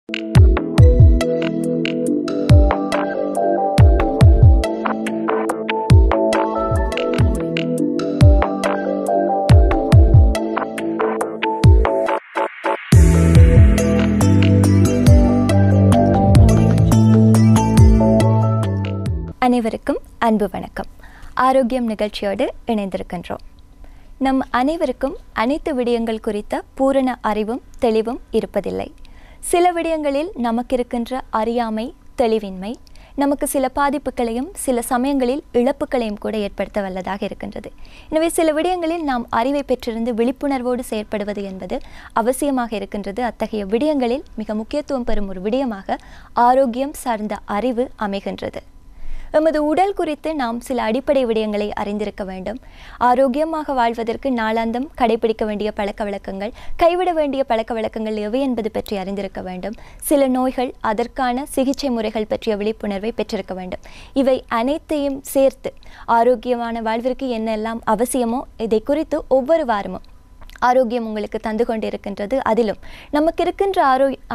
அனைவருக்கும் அன்பு வணக்கம். ஆரோக்கியம் நிகழ்ச்சியோடு இணைந்திருக்கின்றோம். நம் அனைவருக்கும் அனைத்து விடயங்கள் குறித்த பூரண அறிவும் தெளிவும் இருப்பதில்லை. சில விடயங்களில் நமக்கு இருக்கின்ற அறியாமை, தெளிவின்மை நமக்கு சில பாதிப்புகளையும் சில சமயங்களில் இழப்புகளையும் கூட ஏற்படுத்த வல்லதாக இருக்கின்றது. எனவே சில விடயங்களில் நாம் அறிவை பெற்றிருந்து விழிப்புணர்வோடு செயற்படுவது என்பது அவசியமாக இருக்கின்றது. அத்தகைய விடயங்களில் மிக முக்கியத்துவம் பெறும் ஒரு விடயமாக ஆரோக்கியம் சார்ந்த அறிவு அமைகின்றது. எமது உடல் குறித்து நாம் சில அடிப்படை விடயங்களை அறிந்திருக்க வேண்டும். ஆரோக்கியமாக வாழ்வதற்கு நாளாந்தம் கடைபிடிக்க வேண்டிய பழக்க வழக்கங்கள், கைவிட வேண்டிய பழக்க வழக்கங்கள் எவை என்பது பற்றி அறிந்திருக்க வேண்டும். சில நோய்கள், அதற்கான சிகிச்சை முறைகள் பற்றிய விழிப்புணர்வை பெற்றிருக்க வேண்டும். இவை அனைத்தையும் சேர்த்து ஆரோக்கியமான வாழ்விற்கு என்னெல்லாம் அவசியமோ இதை குறித்து ஒவ்வொரு வாரமும் ஆரோக்கியம் உங்களுக்கு தந்து கொண்டிருக்கின்றது. அதிலும் நமக்கு இருக்கின்ற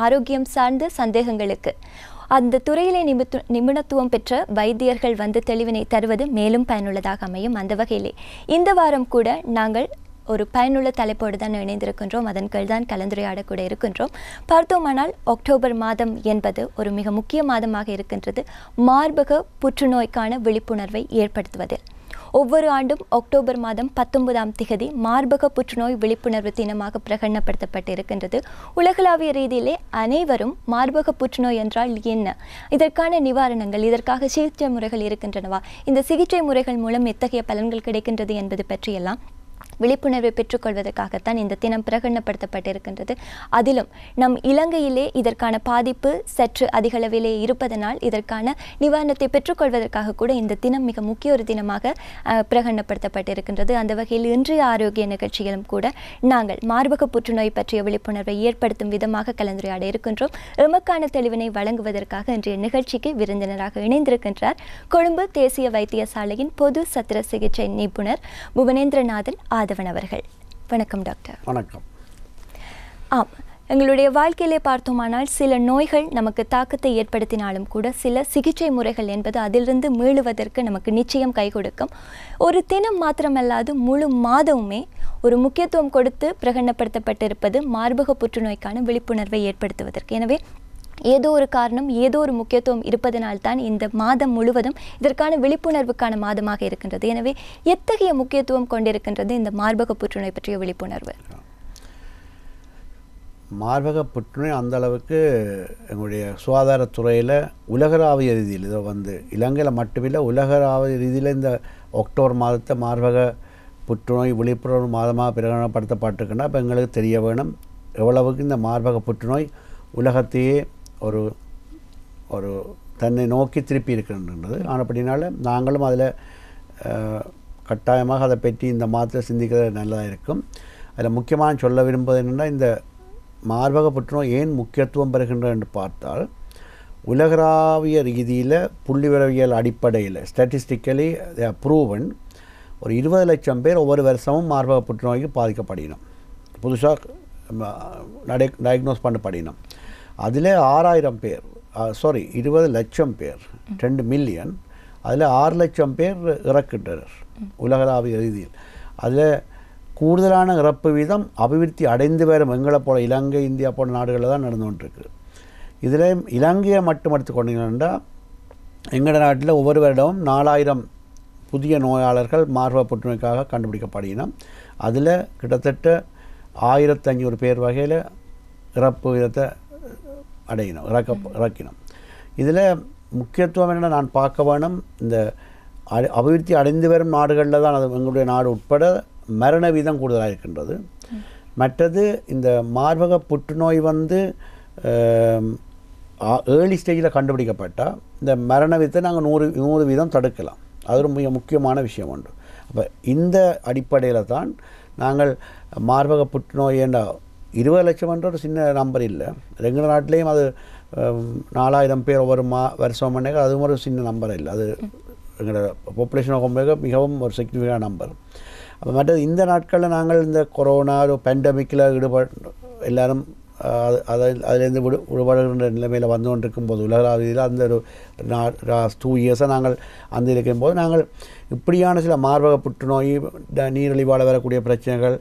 ஆரோக்கியம் சார்ந்த சந்தேகங்களுக்கு அந்த துறையிலே நிபுணத்துவம் பெற்ற வைத்தியர்கள் வந்து தெளிவினை தருவது மேலும் பயனுள்ளதாக அமையும். அந்த வகையிலே இந்த வாரம் கூட நாங்கள் ஒரு பயனுள்ள தலைப்போடு தான் இணைந்திருக்கின்றோம். அதன் கீழ் தான் கலந்துரையாடக்கூட இருக்கின்றோம். பார்த்தோமானால் அக்டோபர் மாதம் என்பது ஒரு மிக முக்கிய மாதமாக இருக்கின்றது. மார்பக புற்றுநோய்க்கான விழிப்புணர்வை ஏற்படுத்துவதில் ஒவ்வொரு ஆண்டும் அக்டோபர் மாதம் 19ஆம் திகதி மார்பக புற்றுநோய் விழிப்புணர்வு தினமாக பிரகடனப்படுத்தப்பட்டு இருக்கின்றது. உலகளாவிய ரீதியிலே அனைவரும் மார்பக புற்றுநோய் என்றால் என்ன, இதற்கான நிவாரணங்கள், இதற்காக சிகிச்சை முறைகள் இருக்கின்றனவா, இந்த சிகிச்சை முறைகள் மூலம் எத்தகைய பலன்கள் கிடைக்கின்றது என்பது பற்றியெல்லாம் விழிப்புணர்வை பெற்றுக்கொள்வதற்காகத்தான் இந்த தினம் பிரகடனப்படுத்தப்பட்டிருக்கின்றது. அதிலும் நம் இலங்கையிலே இதற்கான பாதிப்பு சற்று அதிகளவிலே இருப்பதனால் இதற்கான நிவாரணத்தை பெற்றுக்கொள்வதற்காக கூட இந்த தினம் மிக முக்கிய ஒரு தினமாக பிரகடனப்படுத்தப்பட்டிருக்கின்றது. அந்த வகையில் இன்றைய ஆரோக்கிய நிகழ்ச்சியிலும் கூட நாங்கள் மார்பக புற்றுநோய் பற்றிய விழிப்புணர்வை ஏற்படுத்தும் விதமாக கலந்துரையாட இருக்கின்றோம். எமக்கான தெளிவினை வழங்குவதற்காக இன்றைய நிகழ்ச்சிக்கு விருந்தினராக இணைந்திருக்கின்றார் கொழும்பு தேசிய வைத்தியசாலையின் பொது சத்திர சிகிச்சை நிபுணர் புவனேந்திரநாதன் ஆதவன் அவர்கள். வணக்கம் டாக்டர். வணக்கம். எங்களுடைய வாழ்க்கையிலே பார்த்தோமானால் சில நோய்கள் நமக்கு தாக்கத்தை ஏற்படுத்தினாலும் கூட சில சிகிச்சை முறைகள் என்பது அதிலிருந்து மீளுவதற்கு நமக்கு நிச்சயம் கை கொடுக்கும். ஒரு தினம் மாத்திரமல்லாது முழு மாதமுமே ஒரு முக்கியத்துவம் கொடுத்து பிரகடனப்படுத்தப்பட்டிருப்பது மார்பக புற்றுநோய்க்கான விழிப்புணர்வை ஏற்படுத்துவதற்கு. எனவே ஏதோ ஒரு காரணம், ஏதோ ஒரு முக்கியத்துவம் இருப்பதனால்தான் இந்த மாதம் முழுவதும் இதற்கான விழிப்புணர்வுக்கான மாதமாக இருக்கின்றது. எனவே எத்தகைய முக்கியத்துவம் கொண்டிருக்கின்றது இந்த மார்பக புற்றுநோய் பற்றிய விழிப்புணர்வு? மார்பக புற்றுநோய் அந்த அளவுக்கு எங்களுடைய சுகாதாரத்துறையில் உலகளாவிய ரீதியில் இதை இலங்கையில் மட்டுமில்லை, உலகளாவிய ரீதியில் இந்த அக்டோபர் மாதத்தை மார்பக புற்றுநோய் விழிப்புணர்வு மாதமாக பிரகடனப்படுத்தப்பட்டிருக்குன்னா இப்போ எங்களுக்கு தெரிய வேணும் எவ்வளவுக்கு இந்த மார்பக புற்றுநோய் உலகத்தையே ஒரு ஒரு தன்னை நோக்கி திருப்பி இருக்கின்றது. அப்படினால நாங்களும் அதில் கட்டாயமாக அதை பற்றி இந்த மாதத்தில் சிந்திக்கிறது நல்லதாக இருக்கும். அதில் முக்கியமாக சொல்ல விரும்புவது என்னென்னா, இந்த மார்பக புற்றுநோய் ஏன் முக்கியத்துவம் பெறுகின்றது என்று பார்த்தால், உலகளாவிய ரீதியில் புள்ளிவிரவியல் அடிப்படையில் ஸ்டாட்டிஸ்டிக்கலி ப்ரூவன் ஒரு 20 லட்சம் பேர் ஒவ்வொரு வருஷமும் மார்பக புற்றுநோய்க்கு பாதிக்கப்படுகிறோம், புதுசாக டயக்னோஸ் பண்ணப்படினோம். அதில் 6000 பேர் 20 லட்சம் பேர் 2 மில்லியன், அதில் 6 லட்சம் பேர் இறக்கின்றனர் உலகளாவிய ரீதியில். அதில் கூடுதலான இறப்பு வீதம் அபிவிருத்தி அடைந்து வரும் எங்களை போல இலங்கை, இந்தியா போன்ற நாடுகளில் தான் நடந்து கொண்டிருக்கு. இதில் இலங்கையை மட்டும் எடுத்துக்கொண்டீங்கன்னா, எங்கள் நாட்டில் ஒவ்வொரு வருடமும் 4000 புதிய நோயாளர்கள் மார்பக புற்றுநோய்க்காக கண்டுபிடிக்கப்படுகிறோம். அதில் கிட்டத்தட்ட 1500 பேர் வகையில் இறப்பு விதத்தை இறக்கினோம். இதில் முக்கியத்துவம் என்னென்னா, நான் பார்க்க வேணும், இந்த அபிவிருத்தி அடைந்து வரும் நாடுகளில் தான், அது எங்களுடைய நாடு உட்பட மரண வீதம் கூடுதலாக இருக்கின்றது. மற்றது இந்த மார்பக புற்றுநோய் ஏர்லி ஸ்டேஜில் கண்டுபிடிக்கப்பட்டால் இந்த மரண வீதத்தை நாங்கள் 100 வீதம் தடுக்கலாம். அது ஒரு மிக முக்கியமான விஷயம் உண்டு. அப்போ இந்த அடிப்படையில் தான் நாங்கள் மார்பக புற்றுநோய் என்ற 20 லட்சம் என்ற ஒரு சின்ன நம்பர் இல்லை. எங்கள் நாட்டிலையும் அது 4000 பேர் ஒவ்வொரு வருஷம் பண்ணாங்க, அதுவும் ஒரு சின்ன நம்பர் இல்லை. அது எங்களோட பாப்புலேஷன் மிகவும் ஒரு சிக்னிஃபிகண்ட் நம்பர். அப்போ மற்றது இந்த நாட்களில் நாங்கள் இந்த கொரோனா ஒரு பேண்டமிக்கில் எல்லோரும் அதிலேருந்து விடுபடுகின்ற நிலைமையில் வந்து கொண்டிருக்கும் போது உலகளாவியில் அந்த ஒரு 2 இயர்ஸாக நாங்கள் அந்த இருக்கும்போது நாங்கள் இப்படியான சில மார்பக புற்றுநோய், நீரிழிவால் வரக்கூடிய பிரச்சனைகள்,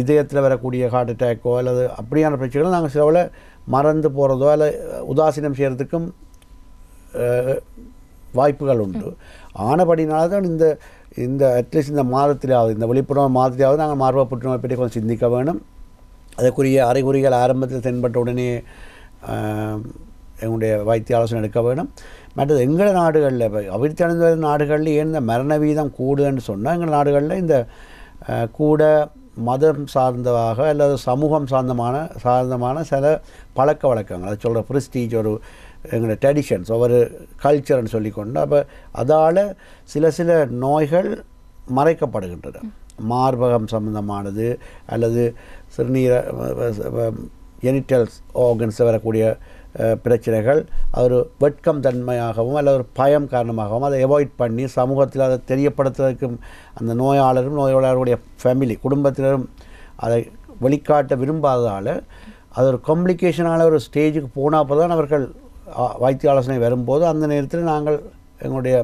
இதயத்தில் வரக்கூடிய ஹார்ட் அட்டாக்கோ அல்லது அப்படியான பிரச்சனைகள் நாங்கள் சிலவில் மறந்து போகிறதோ அல்ல உதாசீனம் செய்கிறதுக்கும் வாய்ப்புகள் உண்டு. ஆனபடினால தான் இந்த அட்லீஸ்ட் இந்த மாதத்திலாவது, இந்த விழிப்புணர்வு மாதத்திலாவது நாங்கள் மார்பக புற்றுநோய் பற்றி கொஞ்சம் சிந்திக்க வேணும். அதற்குரிய அறிகுறிகள் ஆரம்பத்தில் தென்பட்ட உடனே எங்களுடைய வைத்திய ஆலோசனை எடுக்க வேணும். மற்றது எங்கள் நாடுகளில் இப்போ அபிவிருத்தி அடைந்த நாடுகளில் ஏன் இந்த மரண வீதம் கூடுன்னு சொன்னால், எங்கள் நாடுகளில் இந்த கூட மதம் சார்ந்ததாக அல்லது சமூகம் சார்ந்தமான சில பழக்க வழக்கங்கள், அதை சொல்கிற ப்ரிஸ்டீஜ், ஒரு எங்களுடைய ட்ரெடிஷன்ஸ், ஒவ்வொரு கல்ச்சர்னு சொல்லிக்கொண்டு அப்போ அதால் சில நோய்கள் மறைக்கப்படுகின்றன. மார்பகம் சம்பந்தமானது அல்லது சிறுநீர ஜெனிட்டல்ஸ் ஆர்கன்ஸில் வரக்கூடிய பிரச்சனைகள் ஒரு வெட்கம் தன்மையாகவும் அல்லது ஒரு பயம் காரணமாகவும் அதை அவாய்ட் பண்ணி சமூகத்தில் அதை தெரியப்படுத்துவதற்கு அந்த நோயாளரும் நோயாளருடைய ஃபேமிலி குடும்பத்தினரும் அதை வெளிக்காட்ட விரும்பாததால் அது ஒரு காம்ப்ளிகேஷனான ஒரு ஸ்டேஜுக்கு போனால் தான் அவர்கள் வைத்திய ஆலோசனை வரும்போது அந்த நேரத்தில் நாங்கள் அவருடைய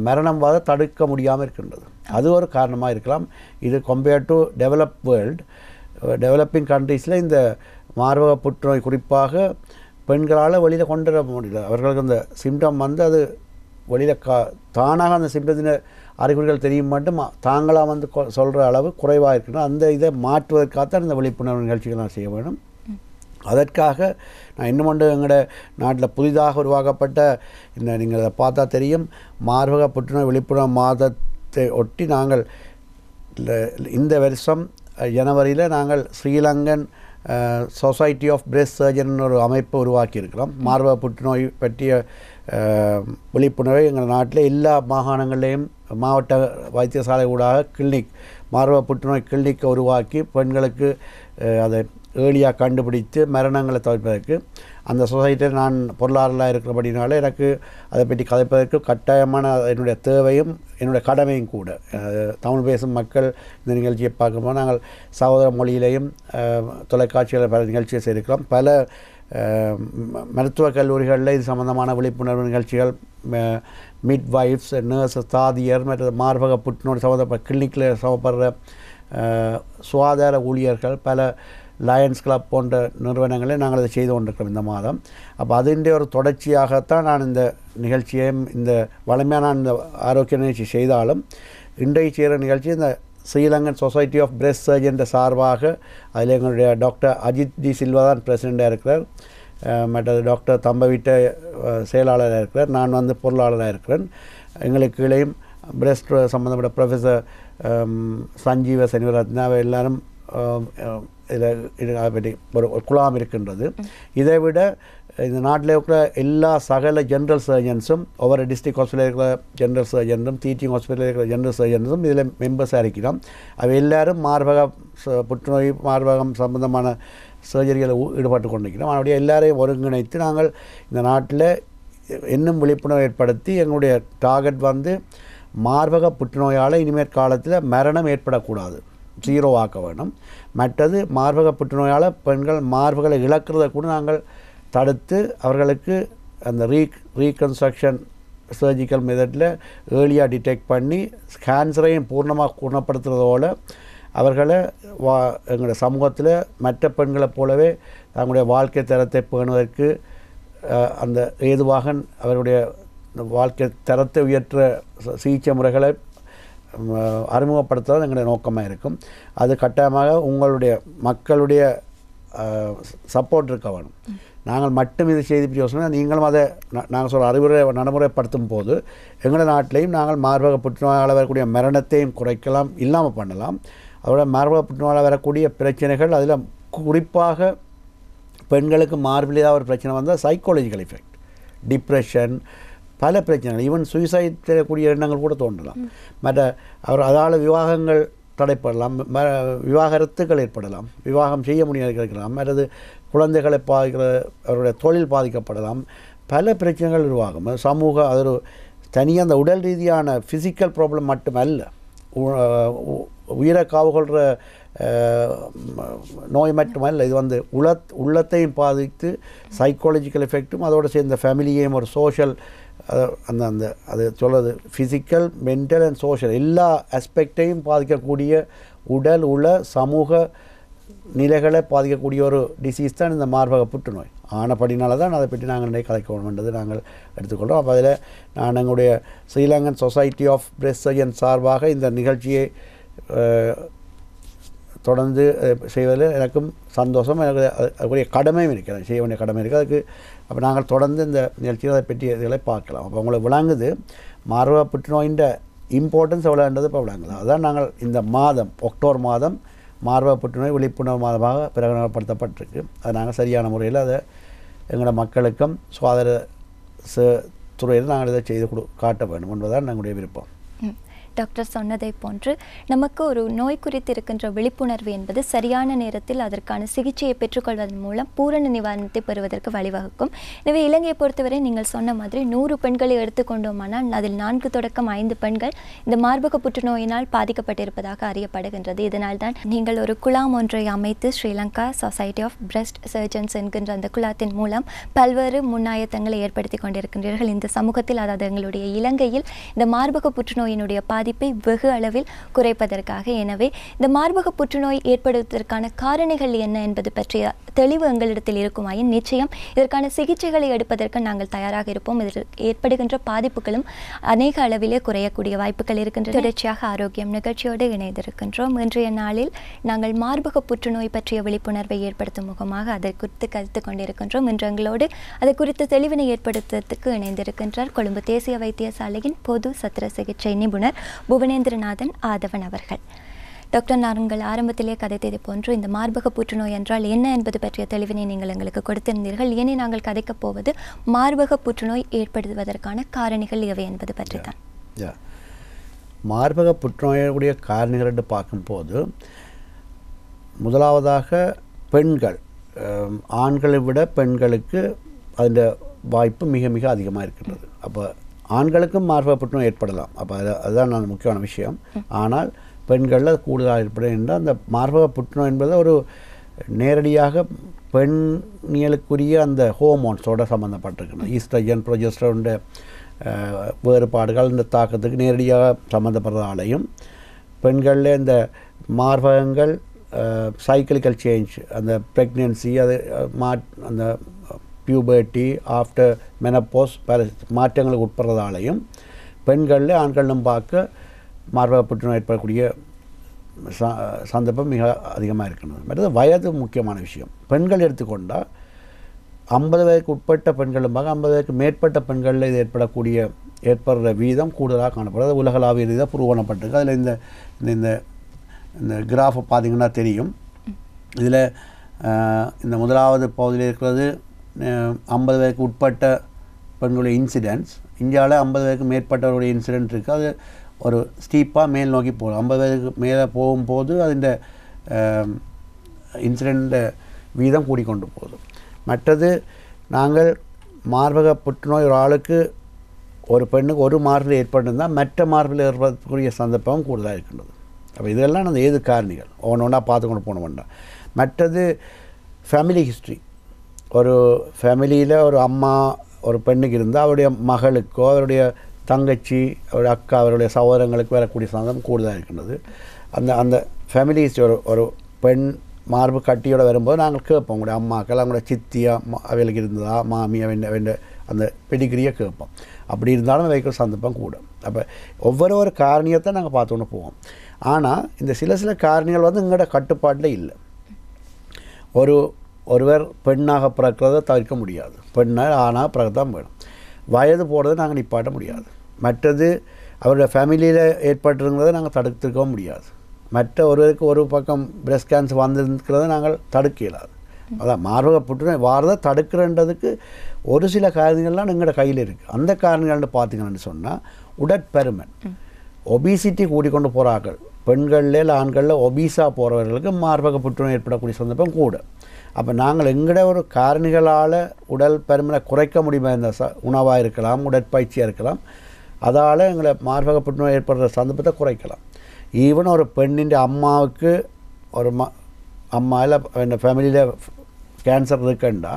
மரணம் வாத தடுக்க முடியாமல் இருக்கின்றது. அது ஒரு காரணமாக இருக்கலாம். இது கம்பேர்ட் டு டெவலப்பிங் கண்ட்ரீஸில் இந்த மார்பக புற்றுநோய் குறிப்பாக பெண்களால் வெளியில் கொண்டு வர முடியல. அவர்களுக்கு அந்த சிம்டம் வந்து அது வெளியில் தானாக அந்த சிம்டத்தின் அறிகுறிகள் தெரியும் மட்டும் தாங்களாக வந்து சொல்கிற அளவு குறைவாக இருக்கணும். அந்த இதை மாற்றுவதற்காகத்தான் இந்த விழிப்புணர்வு நிகழ்ச்சிகள் நான் செய்ய வேணும். அதற்காக நான் இன்னும் ஒன்று எங்களோட நாட்டில் புதிதாக உருவாக்கப்பட்ட நீங்கள் அதை பார்த்தா தெரியும், மார்பக புற்றுநோய் விழிப்புணர்வு மாதத்தை ஒட்டி நாங்கள் இந்த வருஷம் ஜனவரியில் நாங்கள் Sri Lankan society of breast surgeon ஒரு அமைப்பை உருவாக்கியிருக்கிறோம். மார்பக புற்றுநோய் பற்றிய விழிப்புணர்வை எங்கள் நாட்டில் எல்லா மாகாணங்களையும் மாவட்ட வைத்தியசாலை ஊடாக கிளினிக், மார்பக புற்றுநோய் கிளினிக்கை உருவாக்கி பெண்களுக்கு அதை ஏர்லியாக கண்டுபிடித்து மரணங்களை தவிர்ப்பதற்கு அந்த சொசைட்டியில் நான் பொருளாதாரம் இருக்கிறபடினால எனக்கு அதை பற்றி கதைப்பதற்கு கட்டாயமான என்னுடைய தேவையும் என்னுடைய கடமையும் கூட. தமிழ் பேசும் மக்கள் இந்த நிகழ்ச்சியை பார்க்கும்போது நாங்கள் சகோதர மொழியிலையும் தொலைக்காட்சியில் பல நிகழ்ச்சியை செய்திருக்கிறோம். பல மருத்துவக் கல்லூரிகளில் இது சம்பந்தமான விழிப்புணர்வு நிகழ்ச்சிகள், மிட்வைஃப்ஸ், நர்ஸஸ், தாதியர் மற்ற மார்பக புற்றுநோய் சம்மந்தப்பட்ட கிளினிக்கில் சமப்படுற சுகாதார ஊழியர்கள், பல லயன்ஸ் கிளப் போன்ற நிறுவனங்களை நாங்கள் அதை செய்து கொண்டிருக்கிறோம் இந்த மாதம். அப்போ அதிൻ്റെ ஒரு தொடர்ச்சியாகத்தான் நான் இந்த நிகழ்ச்சியையும் இந்த வலிமையான இந்த ஆரோக்கிய நிகழ்ச்சி செய்தாலும் இன்றைக்கு செய்கிற நிகழ்ச்சி இந்த Sri Lankan society of breast surgeon சார்பாக அதில் எங்களுடைய டாக்டர் அஜித் டி சில்வா தான் பிரசிடெண்ட்டாக இருக்கிறார். மற்றது டாக்டர் தம்பவிட்ட செயலாளராக இருக்கிறார். நான் வந்து பொருளாளராக இருக்கிறேன். எங்களுக்கு கீழேயும் பிரஸ்ட் சம்மந்தப்பட்ட ப்ரொஃபஸர் சஞ்சீவ சனிவரத்னா எல்லாரும் இதில் அதை பற்றி ஒரு குழாம் இருக்கின்றது. இதை விட இந்த நாட்டில் இருக்கிற எல்லா சகல ஜென்ரல் சர்ஜன்ஸும், ஒவ்வொரு டிஸ்ட்ரிக்ட் ஹாஸ்பிட்டலில் இருக்கிற ஜென்ரல் சர்ஜன்ஸும், டீச்சிங் ஹாஸ்பிட்டலில் இருக்கிற ஜென்ரல் சர்ஜன்ஸும் இதில் மெம்பர்ஸாக இருக்கிறோம். அவை எல்லோரும் மார்பக புற்றுநோய் மார்பகம் சம்பந்தமான சர்ஜரிகளை ஈடுபட்டு கொண்டிருக்கிறோம். அதனுடைய எல்லாரையும் ஒருங்கிணைத்து நாங்கள் இந்த நாட்டில் இன்னும் விழிப்புணர்வு ஏற்படுத்தி எங்களுடைய டார்கெட் வந்து மார்பக புற்றுநோயால் இனிமேற் காலத்தில் மரணம் ஏற்படக்கூடாது, 0 ஆக்க வேணும். மற்றது மார்பக புற்றுநோயால் பெண்கள் மார்புகளை இழக்கிறத கூட நாங்கள் தடுத்து அவர்களுக்கு அந்த ரீகன்ஸ்ட்ரக்ஷன் சர்ஜிக்கல் மெத்தடில் ஏர்லியாக டிடெக்ட் பண்ணி கேன்சரையும் பூர்ணமாக குணப்படுத்துறதோடு அவர்களை எங்களுடைய சமூகத்தில் மற்ற பெண்களைப் போலவே தங்களுடைய வாழ்க்கை தரத்தை பேணுவதற்கு அந்த ஏதுவாக அவர்களுடைய வாழ்க்கை தரத்தை உயர்த்த சிகிச்சை முறைகளை அறிமுகப்படுத்துவது எங்களுடைய நோக்கமாக இருக்கும். அது கட்டாயமாக உங்களுடைய மக்களுடைய சப்போர்ட் இருக்க வேணும். நாங்கள் மட்டும் இது செய்தி பற்றி யோசனை, நீங்களும் அதை நாங்கள் சொல்கிற அறிவுரை நடைமுறைப்படுத்தும் போது எங்களுடைய நாட்டிலையும் நாங்கள் மார்பக புற்றுநோயால் வரக்கூடிய மரணத்தையும் குறைக்கலாம், இல்லாமல் பண்ணலாம். அதோட மார்பக புற்றுநோயால் வரக்கூடிய பிரச்சனைகள், அதில் குறிப்பாக பெண்களுக்கு மார்பில் ஏதாவது ஒரு பிரச்சனை வந்தால் சைக்காலஜிக்கல் எஃபெக்ட், டிப்ரெஷன், பல பிரச்சனைகள், ஈவன் சூசைட் செய்யக்கூடிய எண்ணங்கள் கூட தோன்றலாம். மற்ற அதால் விவாகங்கள் தடைப்படலாம், விவாகரத்துகள் ஏற்படலாம், விவாகம் செய்ய முடியாது இருக்கலாம், மற்றது குழந்தைகளை பாதிக்கிற அவருடைய தொழில் பாதிக்கப்படலாம், பல பிரச்சனைகள் உருவாகும். சமூக அது ஒரு தனியாக அந்த உடல் ரீதியான ஃபிசிக்கல் ப்ராப்ளம் மட்டுமல்ல, உயிரை காவு கொள்கிற நோய் மட்டுமல்ல, இது வந்து உள்ளத்தையும் பாதித்து சைக்காலஜிக்கல் எஃபெக்டும் அதோடு சேர்ந்த ஃபேமிலியையும் ஒரு சோஷியல் அந்த அந்த அது சொல்கிறது ஃபிசிக்கல், மென்டல் அண்ட் சோஷியல் எல்லா ஆஸ்பெக்டையும் பாதிக்கக்கூடிய உடல் சமூக நிலைகளை பாதிக்கக்கூடிய ஒரு டிசீஸ் தான் இந்த மார்பக புற்றுநோய். ஆனப்படினால தான் அதை பற்றி நாங்கள் நிறைய கதைக்கணும்ன்றது நாங்கள் எடுத்துக்கொள்கிறோம். அப்போ அதில் நான் எங்களுடைய Sri Lankan society of breast surgeon சார்பாக இந்த நிகழ்ச்சியை தொடர்ந்து செய்வதில் எனக்கும் சந்தோஷம், எனக்கு அதுக்குரிய கடமையும் இருக்கிறது, செய்ய வேண்டிய கடமை இருக்குது. அதுக்கு அப்போ நாங்கள் தொடர்ந்து இந்த நிகழ்ச்சியை அதை பற்றி இதுகளை பார்க்கலாம். அப்போ உங்களுக்கு விளங்குது மார்பக புற்றுநோயின் இம்பார்ட்டன்ஸ் எவ்வளோன்றது இப்போ விளங்குது. அதுதான் நாங்கள் இந்த மாதம் அக்டோபர் மாதம் மார்பக புற்றுநோய் விழிப்புணர்வு மாதமாக பிரகடனப்படுத்தப்பட்டிருக்கு. அது நாங்கள் சரியான முறையில் அதை எங்களோட மக்களுக்கும் சுகாதார துறையில் நாங்கள் இதை செய்து காட்ட வேண்டும் என்பதுதான் எங்களுடைய விருப்பம். டாக்டர் சொன்னதை போன்று நமக்கு ஒரு நோய் குறித்து இருக்கின்ற விழிப்புணர்வு என்பது சரியான நேரத்தில் அதற்கான சிகிச்சையை பெற்றுக்கொள்வதன் மூலம் பூரண நிவாரணத்தை பெறுவதற்கு வழிவகுக்கும். எனவே இலங்கையை பொறுத்தவரை நீங்கள் சொன்ன மாதிரி 100 பெண்களை எடுத்துக்கொண்டோமானால் அதில் 4 தொடக்கம் 5 பெண்கள் இந்த மார்பக புற்றுநோயினால் பாதிக்கப்பட்டிருப்பதாக அறியப்படுகின்றது. இதனால் தான் நீங்கள் ஒரு குழாம் ஒன்றை அமைத்து Sri Lanka society of breast surgeons என்கின்ற அந்த குழாத்தின் மூலம் பல்வேறு முன்னாயத்தங்களை ஏற்படுத்தி கொண்டிருக்கின்றீர்கள் இந்த சமூகத்தில். அதாவது எங்களுடைய இலங்கையில் இந்த மார்பக புற்றுநோயினுடைய பாதிப்பை வெகு அளவில் குறைப்பதற்காக. எனவே இந்த மார்பக புற்றுநோய் ஏற்படுவதற்கான காரணிகள் என்ன என்பது பற்றிய தெளிவு எங்களிடத்தில் இருக்குமாயின் நிச்சயம் இதற்கான சிகிச்சைகளை எடுப்பதற்கு நாங்கள் தயாராக இருப்போம். இதற்கு ஏற்படுகின்ற பாதிப்புகளும் அநேக அளவிலே குறையக்கூடிய வாய்ப்புகள் இருக்கின்றன. தொடர்ச்சியாக ஆரோக்கியம் நிகழ்ச்சியோடு இணைந்திருக்கின்றோம். இன்றைய நாளில் நாங்கள் மார்பக புற்றுநோய் பற்றிய விழிப்புணர்வை ஏற்படுத்தும் முகமாக அதை குறித்து கருத்து கொண்டிருக்கின்றோம். இன்று எங்களோடு அதை குறித்த தெளிவினை ஏற்படுத்துவதற்கு இணைந்திருக்கின்றார் கொழும்பு தேசிய வைத்தியசாலையின் பொது சத்திர சிகிச்சை நிபுணர் புவனேந்திரநாதன் ஆதவன் அவர்கள். டாக்டர், நாங்கள் ஆரம்பத்திலே கதைத்ததை போன்று இந்த மார்பக புற்றுநோய் என்றால் என்ன என்பது பற்றிய தெளிவினை நீங்கள் எங்களுக்கு கொடுத்திருந்தீர்கள். இனி நாங்கள் கதைக்கப் போவது மார்பக புற்றுநோய் ஏற்படுவதற்கான காரணிகள் எவை என்பது பற்றி தான். மார்பக புற்றுநோயுடைய காரணிகள் என்று பார்க்கும்போது முதலாவதாக பெண்கள், ஆண்களை விட பெண்களுக்கு அந்த வாய்ப்பு மிக மிக அதிகமாக இருக்கின்றது. அப்போ ஆண்களுக்கும் மார்பக புற்றுநோய் ஏற்படலாம். அப்போ அதுதான் நான் முக்கியமான விஷயம். ஆனால் பெண்களில் கூடுதலாக ஏற்படும் என்றால் அந்த மார்பக புற்றுநோய் என்பது ஒரு நேரடியாக பெண்களுக்குரிய அந்த ஹோமோன்ஸோடு சம்மந்தப்பட்டிருக்கணும். ஈஸ்ட்ரஜன், ப்ரொஜெஸ்டரோன் வேறுபாடுகள் இந்த தாக்கத்துக்கு நேரடியாக சம்மந்தப்படுறதாலையும் பெண்களில் இந்த மார்பகங்கள் சைக்கிளிக்கல் சேஞ்ச், அந்த ப்ரெக்னென்சி, அது அந்த பியூபர்ட்டி, ஆஃப்டர் மெனப்போஸ் பல மாற்றங்களுக்கு உட்படுறதாலையும் பெண்களில் ஆண்களிலும் பார்க்க மார்பக புற்றுநோய் ஏற்படக்கூடிய சந்தர்ப்பம் மிக அதிகமாக இருக்கிறது. மற்றது வயது முக்கியமான விஷயம். பெண்கள் எடுத்துக்கொண்டால் 50 வயதுக்கு உட்பட்ட பெண்களும் பார்க்க 50 வயதுக்கு மேற்பட்ட பெண்களில் இது ஏற்படுற வீதம் கூடுதலாக காணப்படுறது உலகளாவிய ரீதியாக ப்ரூவ் பண்ணப்பட்டிருக்கு. அதில் இந்த இந்த இந்த கிராஃபை பார்த்திங்கன்னா தெரியும். இதில் இந்த முதலாவது பகுதியில் இருக்கிறது 50 வயதுக்கு உட்பட்ட பெண்களுடைய இன்சிடென்ட்ஸ். இந்தியாவில் 50 வயதுக்கு மேற்பட்டவருடைய இன்சிடென்ட் இருக்குது. அது ஒரு ஸ்டீப்பாக மேல் நோக்கி போகும். 50 வயதுக்கு மேலே போகும்போது அதில் இன்சிடென்ட் வீதம் கூடிக்கொண்டு போகுது. மற்றது நாங்கள் மார்பக புற்றுநோய் ஒரு ஆளுக்கு, ஒரு பெண்ணுக்கு ஒரு மார்பில் ஏற்பட்டிருந்தால் மற்ற மார்பில் ஏற்படக்கூடிய சந்தர்ப்பம் கூடுதலாக இருக்கின்றது. அப்போ இதெல்லாம் அந்த ஏது காரணிகள் ஒவ்வொன்றா பார்த்து கொண்டு போன வேண்டாம். மற்றது ஃபேமிலி ஹிஸ்ட்ரி. ஒரு ஃபேமிலியில் ஒரு அம்மா ஒரு பெண்ணுக்கு இருந்தால் அவருடைய மகளுக்கோ அவருடைய தங்கச்சி, அவருடைய அக்கா, அவருடைய சகோதரங்களுக்கு வரக்கூடிய சந்தர்ப்பம் கூடுதலாக இருக்கின்றது. அந்த ஃபேமிலி ஹிஸ்ட்ரி ஒரு பெண் மார்பு கட்டியோடு வரும்போது நாங்கள் கேட்போம், உங்களுடைய அம்மாக்கள், அவங்களோட சித்தியா அவைகளுக்கு இருந்ததா, மாமி அவன் அந்த பெடிகிரியை கேட்போம். அப்படி இருந்தாலும் வைக்கிற சந்தர்ப்பம் கூட. அப்போ ஒவ்வொரு காரணியத்தை நாங்கள் பார்த்துன்னு போவோம். ஆனால் இந்த சில காரணிகள் வந்து எங்களோட கட்டுப்பாட்டில் இல்லை. ஒருவர் பெண்ணாக பிறக்கிறத தவிர்க்க முடியாது. பெண்ணாக ஆணாக பிறக்கத்தான் வேணும். வயது போடுறதை நாங்கள் நிப்பாட்ட முடியாது. மற்றது அவருடைய ஃபேமிலியில் ஏற்பட்டிருக்கிறத நாங்கள் தடுத்துக்கவும் முடியாது. மற்ற ஒருவருக்கு ஒரு பக்கம் பிரெஸ்ட் கேன்சர் வந்திருக்கிறத நாங்கள் தடுக்க இயலாது. அதான் மார்பக புற்றுநோய் வாரதை தடுக்கிறன்றதுக்கு ஒரு சில காரணங்கள்லாம் எங்களோட கையில் இருக்குது. அந்த காரணங்கள்னு பார்த்திங்கன்னு சொன்னால் உடற்பருமன், ஒபிசிட்டி கூடிக்கொண்டு போகிறார்கள். பெண்களில் இல்லை ஆண்களில் ஒபீஸாக போகிறவர்களுக்கு மார்பக புற்றுநோய் ஏற்படக்கூடிய சந்தர்ப்பம் கூட. அப்போ நாங்கள் எங்கட ஒரு காரணிகளால் உடல் பருமனை குறைக்க முடியுமா? இந்த உணவாக இருக்கலாம், உடற்பயிற்சியாக இருக்கலாம். அதால் எங்களை மார்பக புற்றுநோய் ஏற்படுற சந்தர்ப்பத்தை குறைக்கலாம். ஈவன் ஒரு பெண்ணின் அம்மாவுக்கு ஒரு அம்மா இல்லை ஃபேமிலியில் கேன்சர் இருக்குண்டா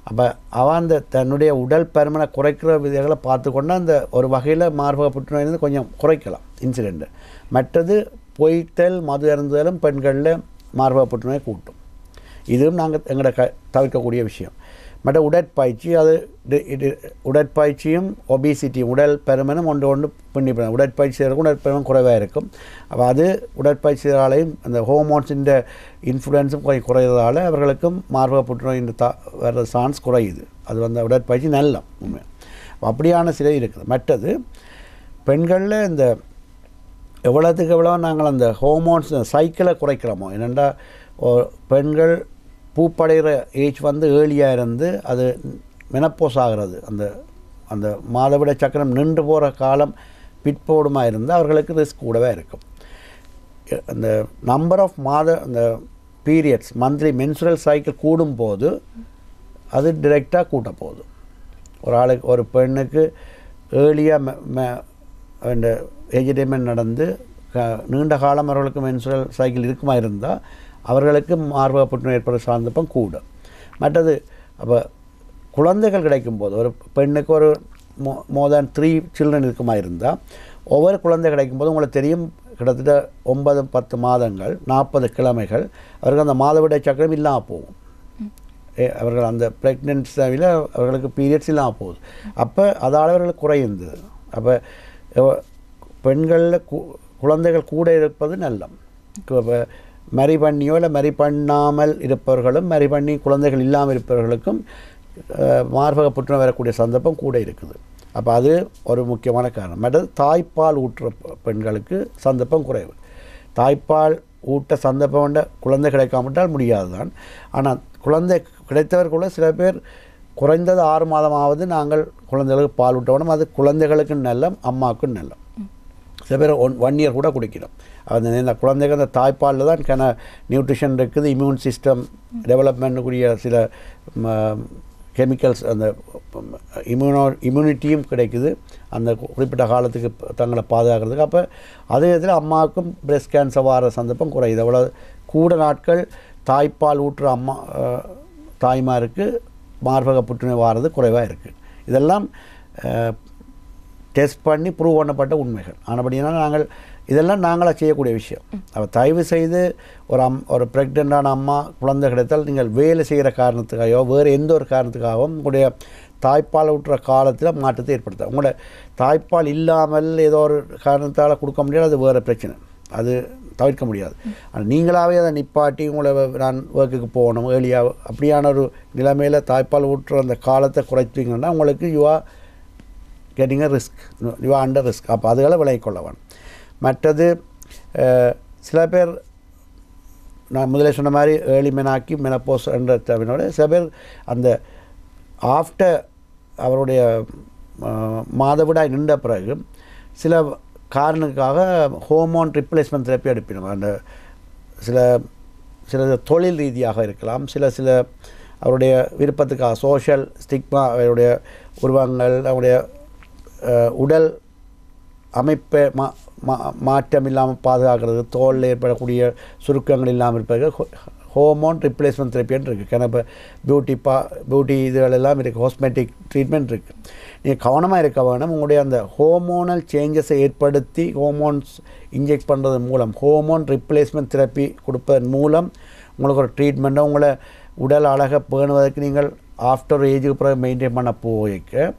அப்போ அவன் அந்த தன்னுடைய உடல் பருமனை குறைக்கிற விதைகளை பார்த்துக்கொண்டு அந்த ஒரு வகையில் மார்பக புற்றுநோய் கொஞ்சம் குறைக்கலாம் இன்சிடெண்ட்டு. மற்றது பொய்த்தல் மது அருந்துதலும் பெண்களில் மார்பக புற்றுநோயை கூட்டும். இதுவும் நாங்கள் எங்களோட தவிர்க்கக்கூடிய விஷயம். மற்ற உடற்பயிற்சி அது உடற்பயிற்சியும் ஒபிசிட்டியும் உடல் பருமனும் ஒன்று பின்னிப்படும். உடற்பயிற்சி செய்கிறதுக்கும் உடற்பருமன் குறைவாக இருக்கும். அப்போ அது உடற்பயிற்சி செய்தாலையும் அந்த ஹோமோன்ஸின் இன்ஃப்ளூயன்ஸும் கொஞ்சம் குறையிறதால அவர்களுக்கும் மார்பக புற்றுநோய் வர்ற சான்ஸ் குறையுது. அது உடற்பயிற்சி நல்ல உண்மை. அப்படியான சிலை இருக்குது. மற்றது பெண்களில் இந்த எவ்வளோத்துக்கு எவ்வளோ நாங்கள் அந்த ஹோமோன்ஸ் சைக்கிளை குறைக்கிறோமோ, என்னென்னா பெண்கள் பூப்படைகிற ஏஜ் ஏர்லியாக இருந்து அது மெனப்போஸ் ஆகிறது, அந்த அந்த மாதவிட சக்கரம் நின்று போகிற காலம் பிற்போடுமா இருந்தால் அவர்களுக்கு ரிஸ்க் கூடவே இருக்கும். அந்த நம்பர் ஆஃப் அந்த பீரியட்ஸ் மந்த்லி மென்சுரல் சைக்கிள் கூடும்போது அது டிரெக்டாக கூட்ட போகுது. ஒரு ஆளுக்கு ஒரு பெண்ணுக்கு ஏர்லியாக அந்த ஏஜ்டேமெண்ட் நடந்து நீண்ட காலம் அவர்களுக்கு மென்சுரல் சைக்கிள் இருக்குமா இருந்தால் அவர்களுக்கு மார்பக புற்றுநோய் ஏற்படுற சார்ந்தப்பம் கூடும். மற்றது அப்போ குழந்தைகள் கிடைக்கும்போது ஒரு பெண்ணுக்கு ஒரு மோர் தேன் 3 சில்ட்ரன் இருக்குமா இருந்தால் ஒவ்வொரு குழந்தை கிடைக்கும்போது உங்களுக்கு தெரியும் கிட்டத்தட்ட 9-10 மாதங்கள் 40 கிழமைகள் அவர்கள் அந்த மாதவிடை சக்கரம் இல்லாமல் போகும். அவர்கள் அந்த ப்ரெக்னென்சி டைமில் அவர்களுக்கு பீரியட்ஸ் இல்லாமல் போகுது. அப்போ அதால் அவர்களுக்கு குறைந்தது. அப்போ பெண்களில் குழந்தைகள் கூட இருப்பது நல்லம். இப்போ மரி பண்ணியோ இல்லை மரி பண்ணாமல் இருப்பவர்களும் மரி பண்ணி குழந்தைகள் இல்லாமல் இருப்பவர்களுக்கும் மார்பக புற்றுநோய் வரக்கூடிய சந்தர்ப்பம் கூட இருக்குது. அப்போ அது ஒரு முக்கியமான காரணம். மற்றது தாய்ப்பால் ஊட்டுற பெண்களுக்கு சந்தர்ப்பம் குறைவு. தாய்ப்பால் ஊட்ட சந்தர்ப்பம் கொண்ட குழந்தை கிடைக்காமட்டால் முடியாது தான். ஆனால் குழந்தை கிடைத்தவர்களுள்ள சில பேர் குறைந்தது 6 மாதமாவது நாங்கள் குழந்தைகளுக்கு பால் ஊட்ட அது குழந்தைகளுக்கும் நல்லம், அம்மாவுக்கும் நல்லம். சில பேர் 1 இயர் கூட குடிக்கிறோம். அந்த குழந்தைகள் அந்த தாய்ப்பாலில் தான் நியூட்ரிஷன் இருக்குது, இம்யூன் சிஸ்டம் டெவலப்மெண்ட்டுக்குரிய சில கெமிக்கல்ஸ் அந்த இம்யூனிட்டியும் கிடைக்குது அந்த குறிப்பிட்ட காலத்துக்கு தங்களை பாதுகாக்கிறதுக்கு. அப்போ அதே இதில் அம்மாவுக்கும் பிரெஸ்ட் கேன்சர் வர சந்தர்ப்பம் குறையுது. அவ்வளோ கூட நாட்கள் தாய்ப்பால் ஊற்றுற தாய்மாருக்கு மார்பக புற்றுநோய் வாரது குறைவாக இருக்குது. இதெல்லாம் டெஸ்ட் பண்ணி ப்ரூவ் பண்ணப்பட்ட உண்மைகள். ஆனபடினால் இதெல்லாம் நாங்களாக செய்யக்கூடிய விஷயம். அப்போ தயவு செய்து ஒரு ப்ரெக்னென்டான அம்மா குழந்தை கிடைத்தால் நீங்கள் வேலை செய்கிற காரணத்துக்காகவோ வேறு எந்த ஒரு காரணத்துக்காகவும் உங்களுடைய தாய்ப்பால் ஊட்டுற காலத்தில் மாற்றத்தை ஏற்படுத்த. உங்களோட தாய்ப்பால் இல்லாமல் ஏதோ ஒரு காரணத்தால் கொடுக்க முடியாது, அது வேறு பிரச்சனை, அது தவிர்க்க முடியாது. ஆனால் நீங்களாகவே அதை நிப்பாட்டி உங்களை நான் ஒர்க்குக்கு போகணும் ஏர்லியாக அப்படியான ஒரு நிலைமையில் தாய்ப்பால் ஊட்டுற அந்த காலத்தை குறைச்சிங்கன்னா உங்களுக்கு you are getting a risk, you are under risk. அப்போ அதுகளை விலகிக்கொள்ள வேணும். மற்றது சில பேர் நான் முதலே சொன்ன மாதிரி ஏர்லி மெனாக்கி மெனப்போஸ் என்ற தவினோட சில பேர் அந்த ஆஃப்டர் அவருடைய மாதவிடாய் நின்ற பிறகு சில காரணத்துக்காக ஹோமோன் ரிப்ளேஸ்மெண்ட் தெரப்பி எடுப்பினோம். அந்த சில தொழில் ரீதியாக இருக்கலாம், சில அவருடைய விருப்பத்துக்காக சோஷியல் ஸ்டிக்மா, அவருடைய உருவங்கள், அவருடைய உடல் அமைப்பை மாற்றம் இல்லாமல் பாதுகாக்கிறது, தோலில் ஏற்படக்கூடிய சுருக்கங்கள் இல்லாமல் இருப்பதற்கு ஹோமோன் ரிப்ளேஸ்மெண்ட் தெரப்பின்னு இருக்குது. இப்போ பியூட்டி இதுகளெல்லாம் இருக்குது, காஸ்மெட்டிக் ட்ரீட்மெண்ட் இருக்குது. நீங்கள் கவனமாக இருக்க வேணும். உங்களுடைய அந்த ஹோமோனல் சேஞ்சஸை ஏற்படுத்தி ஹோமோன்ஸ் இன்ஜெக்ட் பண்ணுறது மூலம், ஹோமோன் ரிப்ளேஸ்மெண்ட் தெரப்பி கொடுப்பதன் மூலம் உங்களுக்கு ஒரு ட்ரீட்மெண்ட்டை உங்களை உடல் அழகை பேணுவதற்கு நீங்கள் ஆஃப்டர் ஏஜுக்கு பிறகு மெயின்டைன் பண்ண போய்க்க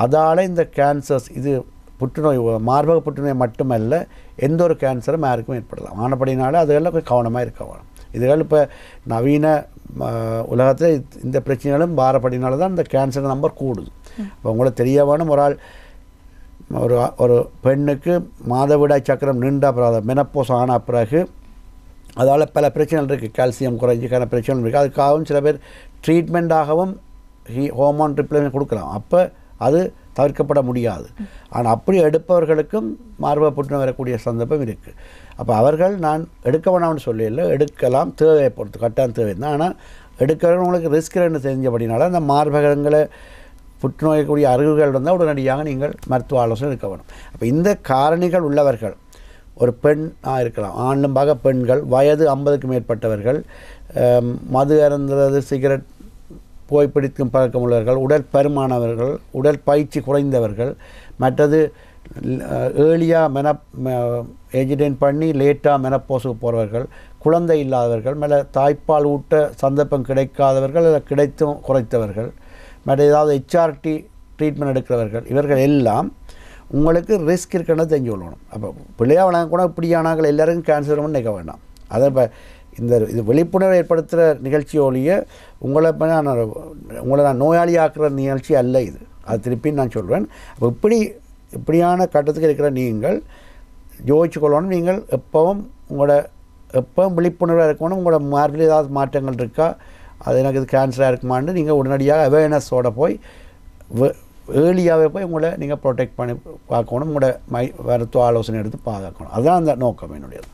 அதால் இந்த கேன்சர்ஸ் இது புற்றுநோய் மார்பக புற்றுநோய் மட்டுமல்ல எந்த ஒரு கேன்சரும் யாருக்கும் ஏற்படலாம். ஆனப்படினால அதுகளில் கொஞ்சம் கவனமாக இருக்க வேணும். இதுகள் இப்போ நவீன உலகத்தில் இந்த பிரச்சனைகளும் பாரப்படினால தான் இந்த கேன்சர் நம்பர் கூடுது. இப்போ உங்களுக்கு தெரிய வேணும், ஒரு பெண்ணுக்கு மாதவிடாய் சக்கரம் நின்ற பிறகு மெனப்போஸ் ஆன பிறகு அதால் பல பிரச்சனைகள் இருக்குது, கால்சியம் குறைஞ்சிக்கான பிரச்சனைகள் இருக்குது. அதுக்காகவும் சில பேர் ட்ரீட்மெண்ட்டாகவும் ஹோமோன் ரிப்ளேஸ்மெண்ட் கொடுக்கலாம். அப்போ அது தவிர்க்கப்பட முடியாது. ஆனால் அப்படி எடுப்பவர்களுக்கும் மார்பக புற்றுநோய் வரக்கூடிய சந்தர்ப்பம் இருக்குது. அப்போ அவர்கள் நான் எடுக்க வேணாம்னு சொல்லல, எடுக்கலாம், தேவையை பொறுத்து கட்டாயம் தேவை தான். ஆனால் எடுக்கிறவங்களுக்கு ரிஸ்க் ரெண்டு தெரிஞ்சபடினால அந்த மார்பகங்களை புற்றுநோய்க்கூடிய அறிகுறிகள் இருந்தால் உடனடியாக நீங்கள் மருத்துவ ஆலோசனை எடுக்க வேணும். அப்போ இந்த காரணிகள் உள்ளவர்கள் ஒரு பெண்ணாக இருக்கலாம், ஆண்லும் பார்க்க பெண்கள், வயது 50க்கு மேற்பட்டவர்கள், மது அருந்துவது, சிகரெட் புகைப்பிடிக்கும் பழக்கம் உள்ளவர்கள், உடற்பருமானவர்கள், உடற்பயிற்சி குறைந்தவர்கள், மற்றது ஏர்லியாக ஏஜிடேன் பண்ணி லேட்டாக மெனப்போஸுக்கு போகிறவர்கள், குழந்தை இல்லாதவர்கள், மேலே தாய்ப்பால் ஊட்ட சந்தர்ப்பம் கிடைக்காதவர்கள், இல்லை கிடைத்தும் குறைத்தவர்கள், மற்ற ஏதாவது ஹெச்ஆர்டி ட்ரீட்மெண்ட் எடுக்கிறவர்கள், இவர்கள் எல்லாம் உங்களுக்கு ரிஸ்க் இருக்குன்னு தெரிஞ்சு கொள்ளணும். அப்போ பிள்ளையாக வளங்க கூட இப்படியானார்கள் எல்லாருக்கும் கேன்சர் வரும்னு நினைக்க வேண்டாம். அதை இப்போ இது விழிப்புணர்வு ஏற்படுத்துகிற நிகழ்ச்சியோடைய உங்களை நான் நோயாளியாக்குற நிகழ்ச்சி அல்ல இது. அது திருப்பி நான் சொல்கிறேன். அப்போ இப்படியான கட்டத்துக்கு இருக்கிற நீங்கள் யோசிச்சு கொள்ளணும். நீங்கள் எப்பவும் விழிப்புணர்வாக இருக்கணும். உங்களோட மார்பில் ஏதாவது மாற்றங்கள் இருக்கா, அது எனக்கு இது கேன்சராக இருக்குமான்னு நீங்கள் உடனடியாக அவேர்னஸோடு போய் ஏர்லியாகவே போய் உங்களை நீங்கள் ப்ரொடெக்ட் பண்ணி பார்க்கணும். உங்களோட மருத்துவ ஆலோசனை எடுத்து பாதுகாக்கணும். அதுதான் அந்த நோக்கம் என்னுடையது.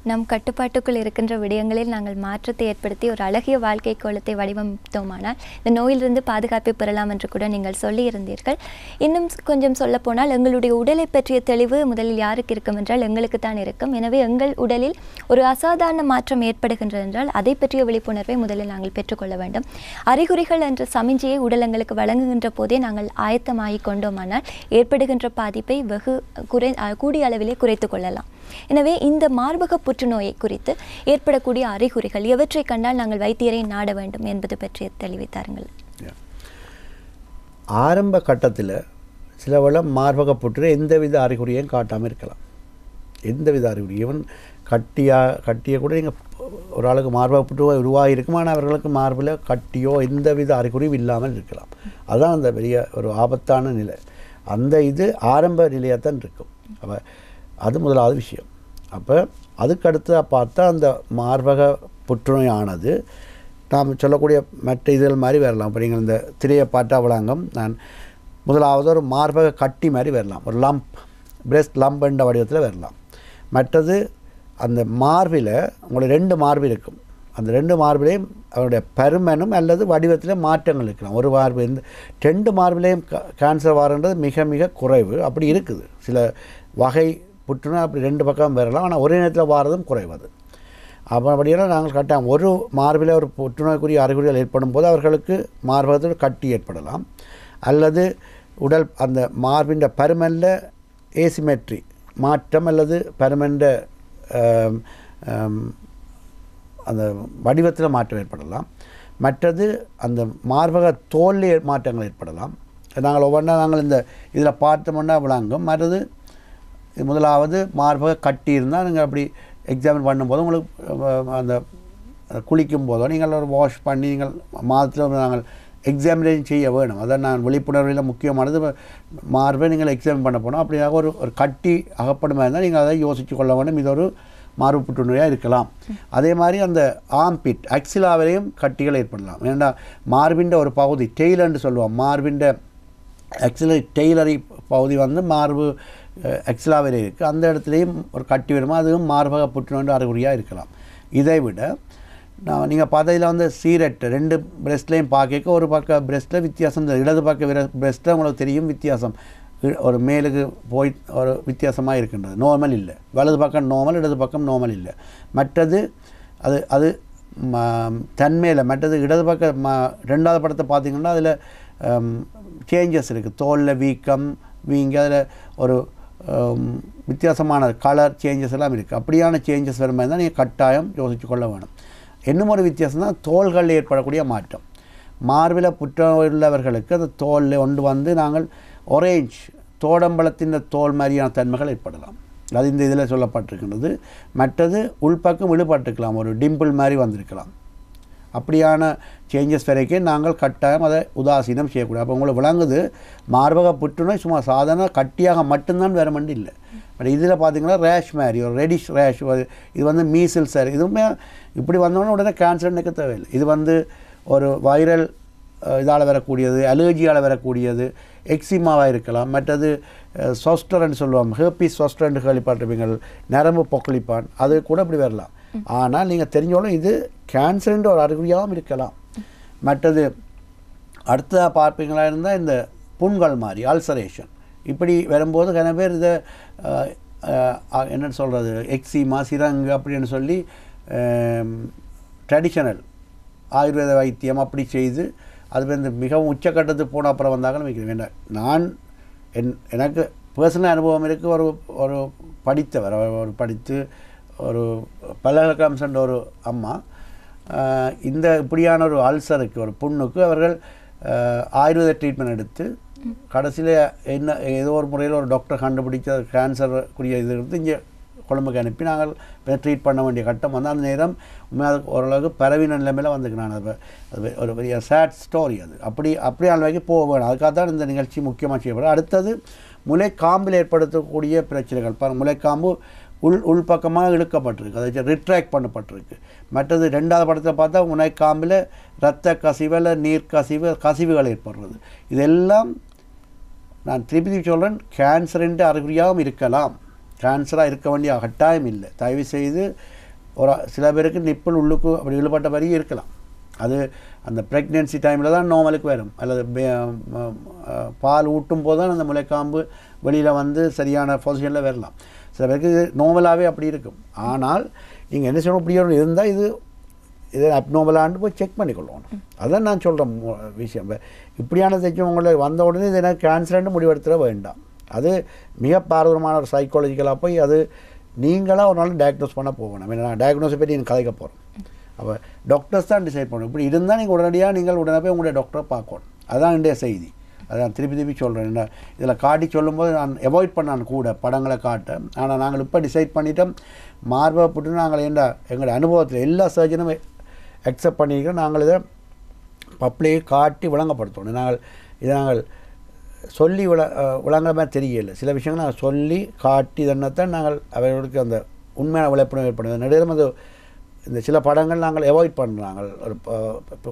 நம் கட்டுப்பாட்டுக்குள் இருக்கின்ற விடயங்களில் நாங்கள் மாற்றத்தை ஏற்படுத்தி ஒரு அழகிய வாழ்க்கை கோலத்தை வடிவமைத்தோமானால் இந்த நோயிலிருந்து பாதுகாப்பை பெறலாம் என்று கூட நீங்கள் சொல்லியிருந்தீர்கள். இன்னும் கொஞ்சம் சொல்லப்போனால் எங்களுடைய உடலை பற்றிய தெளிவு முதலில் யாருக்கு இருக்கும் என்றால் எங்களுக்கு தான் இருக்கும். எனவே எங்கள் உடலில் ஒரு அசாதாரண மாற்றம் ஏற்படுகின்றது என்றால் அதை பற்றிய விழிப்புணர்வை முதலில் நாங்கள் பெற்றுக்கொள்ள வேண்டும். அறிகுறிகள் என்ற சமிஞ்சையை உடல் எங்களுக்கு வழங்குகின்ற போதே நாங்கள் ஆயத்தமாகி கொண்டோமானால் ஏற்படுகின்ற பாதிப்பை கூடிய அளவிலே குறைத்து கொள்ளலாம். எனவே இந்த மார்பக புற்றுநோயை குறித்து ஏற்படக்கூடிய அறிகுறிகள் எவற்றை கண்டால் நாங்கள் வைத்தியரை நாட வேண்டும் என்பது பற்றிய தெளிவை தாருங்கள். ஆரம்ப கட்டத்தில் சில வேளை மார்பக புற்றுநோய் எந்தவித அறிகுறியையும் காட்டாமல் இருக்கலாம். எந்தவித அறிகுறி ஈவன் கட்டிய கூட நீங்கள் ஒரு ஆளுக்கு மார்பக புற்றுநோய் உருவாகிருக்கும், ஆனால் அவர்களுக்கு மார்பில் கட்டியோ எந்தவித அறிகுறியும் இல்லாமல் இருக்கலாம். அதுதான் அந்த பெரிய ஒரு ஆபத்தான நிலை. அந்த இது ஆரம்ப நிலையாக தான் இருக்கும். அப்போ அது முதலாவது விஷயம். அப்போ அதுக்கடுத்து பார்த்தா அந்த மார்பக புற்றுநோயானது நாம் சொல்லக்கூடிய மற்ற இதுகள் மாதிரி வரலாம். இப்போ நீங்கள் இந்த திரையை பார்த்தா விளங்கும். நான் முதலாவது ஒரு மார்பக கட்டி மாதிரி வரலாம், ஒரு லம்ப், பிரெஸ்ட் லம்ப் என்ற வடிவத்தில் வரலாம். மற்றது அந்த மார்பில் உங்களுக்கு 2 மார்பு இருக்கும். அந்த 2 மார்பிலையும் அவருடைய பருமனும் அல்லது வடிவத்தில் மாற்றங்கள் இருக்கலாம். ஒரு மார்பு 2 மார்பிலையும் கேன்சர் வரன்றது மிக மிக குறைவு. அப்படி இருக்குது. சில வகை புற்றுநோய் அப்படி 2 பக்கம் வரலாம், ஆனால் ஒரே நேரத்தில் வாரதும் குறைவது. அப்படியெல்லாம் நாங்கள் கட்டாயம் ஒரு மார்பில் ஒரு புற்றுநோய்க்குரிய அறிகுறிகள் ஏற்படும் போது அவர்களுக்கு மார்பகத்தில் கட்டி ஏற்படலாம், அல்லது உடல் அந்த மார்பின் பருமனில் ஏசிமெட்ரி மாற்றம் அல்லது பருமன் அந்த வடிவத்தில் மாற்றம் ஏற்படலாம். மற்றது அந்த மார்பக தோலில் மாற்றங்கள் ஏற்படலாம். நாங்கள் ஒவ்வொன்றா இந்த இதில் பார்த்தோம்னா விளங்கும். மற்றது முதலாவது மார்பக கட்டி இருந்தால் நீங்கள் அப்படி எக்ஸாமின் பண்ணும்போது உங்களுக்கு அந்த குளிக்கும் போதோ நீங்கள் ஒரு வாஷ் பண்ணி நீங்கள் மாதத்தில் நாங்கள் எக்ஸாமினேஷன் செய்ய வேணும். அதான் நான் விழிப்புணர்வில் முக்கியமானது. மார்பை நீங்கள் எக்ஸாமின் பண்ண போனோம், அப்படியாக ஒரு கட்டி அகப்படுமா இருந்தால் நீங்கள் அதை யோசித்து கொள்ள வேண்டும். இது ஒரு மார்பு புற்றுநோயாக இருக்கலாம். அதே மாதிரி அந்த ஆம்பிட் அக்சிலாவிலையும் கட்டிகள் ஏற்படலாம். ஏன்னா மார்பின் ஒரு பகுதி டெய்லர்னு சொல்லுவோம். மார்பின் ஆக்சுவலி டெய்லரி பகுதி மார்பு எக்ஸ்லாவில் இருக்குது. அந்த இடத்துலையும் ஒரு கட்டி வருமா, அதுவும் மார்பக புற்றுநோய் அறிகுறியாக இருக்கலாம். இதை விட நீங்கள் பார்த்ததில் சீரட்டு 2 பிரெஸ்ட்லேயும் பார்க்க ஒரு பக்கம் பிரெஸ்ட்டில் வித்தியாசம், இடது பக்க பிரெஸ்ட்டில் உங்களுக்கு தெரியும் வித்தியாசம். ஒரு மேலுக்கு போய் ஒரு வித்தியாசமாக இருக்கின்றது, நார்மல் இல்லை. வலது பக்கம் நார்மல், இடது பக்கம் நார்மல் இல்லை. மற்றது அது தன்மையில் மற்றது இடது பக்கம் 2வது படத்தை பார்த்திங்கன்னா அதில் சேஞ்சஸ் இருக்குது. தோலில் வீங்க அதில் ஒரு வித்தியாசமான கலர் சேஞ்சஸ் எல்லாம் இருக்குது. அப்படியான சேஞ்சஸ் வரும்போது தான் நீங்கள் கட்டாயம் யோசித்து கொள்ள வேணும். இன்னும் ஒரு வித்தியாசம் தான் தோள்களில் ஏற்படக்கூடிய மாற்றம். மார்பில் புற்றுநோய் உள்ளவர்களுக்கு அந்த தோலில் ஒன்று நாங்கள் ஒரேஞ்ச் தோடம்பழத்தின் தோல் மாதிரியான தன்மைகள் ஏற்படலாம். அது இந்த இதில் சொல்லப்பட்டிருக்கின்றது. மற்றது உள்பக்கம் விழுபட்டுருக்கலாம், ஒரு டிம்பிள் மாதிரி வந்திருக்கலாம். அப்படியான சேஞ்சஸ் வரைக்கும் நாங்கள் கட்டாயம் அதை உதாசீனம் செய்யக்கூடாது. அப்போ உங்களுக்கு விளங்குது மார்பக புற்றுநோய் சும்மா சாதாரண கட்டியாக மட்டும்தான் வேறு மண்டி இல்லை. பட் இதில் பார்த்திங்கன்னா ரேஷ் மாதிரி ஒரு ரெடிஷ் ரேஷ், இது மீசில் சார், இதுவுமே இப்படி வந்தோடனே உடனே கேன்சர் நிற்க தேவையில்லை. இது ஒரு வைரல் இதால் வரக்கூடியது, அலர்ஜியால் வரக்கூடியது, எக்ஸிமாவாக இருக்கலாம். மற்றது சொஸ்டர்ன்னு சொல்லுவோம், ஹேர்பீஸ் சொஸ்டர்ன்னு கேள்விப்பட்டிருப்பீங்கள், நரம்பு பொக்களிப்பான், அது கூட இப்படி வரலாம். ஆனால் நீங்கள் தெரிஞ்சோளும் இது கேன்சர்ன்ற ஒரு அறிகுறியாகவும் இருக்கலாம். மற்றது அடுத்ததாக பார்ப்பீங்களா இருந்தால் இந்த புண்கள் மாதிரி அல்சரேஷன் இப்படி வரும்போது கன பேர் இதை என்னென்னு சொல்கிறது எக்ஸிமா சிரங்கு அப்படின்னு சொல்லி ட்ரெடிஷனல் ஆயுர்வேத வைத்தியம் அப்படி செய்து அது வந்து மிகவும் உச்சக்கட்டத்துக்கு போன அப்புறம் வந்தாங்கன்னு வைக்கிறேன். வேண்டாம், நான் எனக்கு பர்சனல் அனுபவம் இருக்குது. ஒரு படித்தவர், ஒரு படித்து ஒரு பல்கலைக்கழகம் சென்ற ஒரு அம்மா இந்த இப்படியான ஒரு அல்சருக்கு ஒரு புண்ணுக்கு அவர்கள் ஆயுர்வேத ட்ரீட்மெண்ட் எடுத்து கடைசியில் என்ன ஏதோ ஒரு முறையில் ஒரு டாக்டர் கண்டுபிடிச்ச கேன்சருக்குரிய இது எடுத்து இங்கே கொழும்புக்கு அனுப்பி நாங்கள் ட்ரீட் பண்ண வேண்டிய கட்டம் வந்து அந்த நேரம் உண்மையாக ஓரளவுக்கு பரவின நிலைமையில் வந்துக்கு நான் அது ஒரு பெரிய சேட் ஸ்டோரி. அது அப்படி அளவுக்கு போக வேணும். அதுக்காக தான் இந்த நிகழ்ச்சி முக்கியமாக செய்யப்படும். அடுத்தது முளைக்காம்பில் ஏற்படுத்தக்கூடிய பிரச்சனைகள். முளைக்காம்பு உள்பக்கமாக இழுக்கப்பட்டிருக்கு, அதை ரிட்ராக்ட் பண்ணப்பட்டிருக்கு. மற்றது 2வது படத்தில் பார்த்தா முளைக்காம்பில் இரத்த கசிவில் நீர் கசிவுகள் ஏற்படுறது. இதெல்லாம் நான் திருப்பி சொல்கிறேன், கேன்சரின் அறிகுறியாகவும் இருக்கலாம். கேன்சராக இருக்க வேண்டிய கட்டாயம் இல்லை. தயவு செய்து சில பேருக்கு நிப்பிள் உள்ளுக்கு அப்படி இழுபட்ட வரையும் இருக்கலாம். அது அந்த ப்ரெக்னென்சி டைமில் தான் நார்மலுக்கு வரும், அல்லது பால் ஊட்டும் போது தான் அந்த முளைக்காம்பு வெளியில் வந்து சரியான பொசிஷனில் வரலாம். சில பேருக்கு இது நார்மலாகவே அப்படி இருக்கும். ஆனால் நீங்கள் என்ன சொல்லணும், இப்படி இருந்தால் இது அப்நார்மலான்னு போய் செக் பண்ணிக்கொள்ளணும். அதான் நான் சொல்கிறேன் விஷயம். இப்படியான தைச்சவங்களை வந்த உடனே இது எனக்கு கேன்சர்னு முடிவெடுத்துட வேண்டாம். அது மிக பாரதூரமான ஒரு சைக்காலஜிக்கலாக போய் அது நீங்களாக ஒரு நாள் டயக்னோஸ் பண்ண போகணும். நான் டயக்னோஸை பற்றி நீங்கள் கதைக்க போகிறோம். அப்போ டாக்டர்ஸ் தான் டிசைட் பண்ணணும். இப்படி இருந்தால் நீங்கள் உடனடியாக போய் உங்களுடைய டாக்டரை பார்க்கணும். அதுதான் என்னுடைய செய்தி. அதான் திருப்பி சொல்கிறேன். என்ன இதில் காட்டி சொல்லும்போது நான் அவாய்ட் பண்ணான் கூட படங்களை காட்ட. ஆனால் நாங்கள் இப்போ டிசைட் பண்ணிட்டோம், மார்பை போட்டு நாங்கள் எங்களுடைய அனுபவத்தில் எல்லா சர்ஜனும் அக்செப்ட் பண்ணிக்கிறோம். நாங்கள் இதை பப்ளிகை காட்டி விளங்கப்படுத்தணும். நாங்கள் சொல்லி விளங்குற மாதிரி தெரியல. சில விஷயங்கள் நாங்கள் சொல்லி காட்டி தன்னத்தான் நாங்கள் அவர்களுக்கு அந்த உண்மையான விழிப்புணர்வு ஏற்படுது. நடுவில் அது இந்த சில படங்கள் நாங்கள் அவாய்ட் பண்ணுறாங்க. ஒரு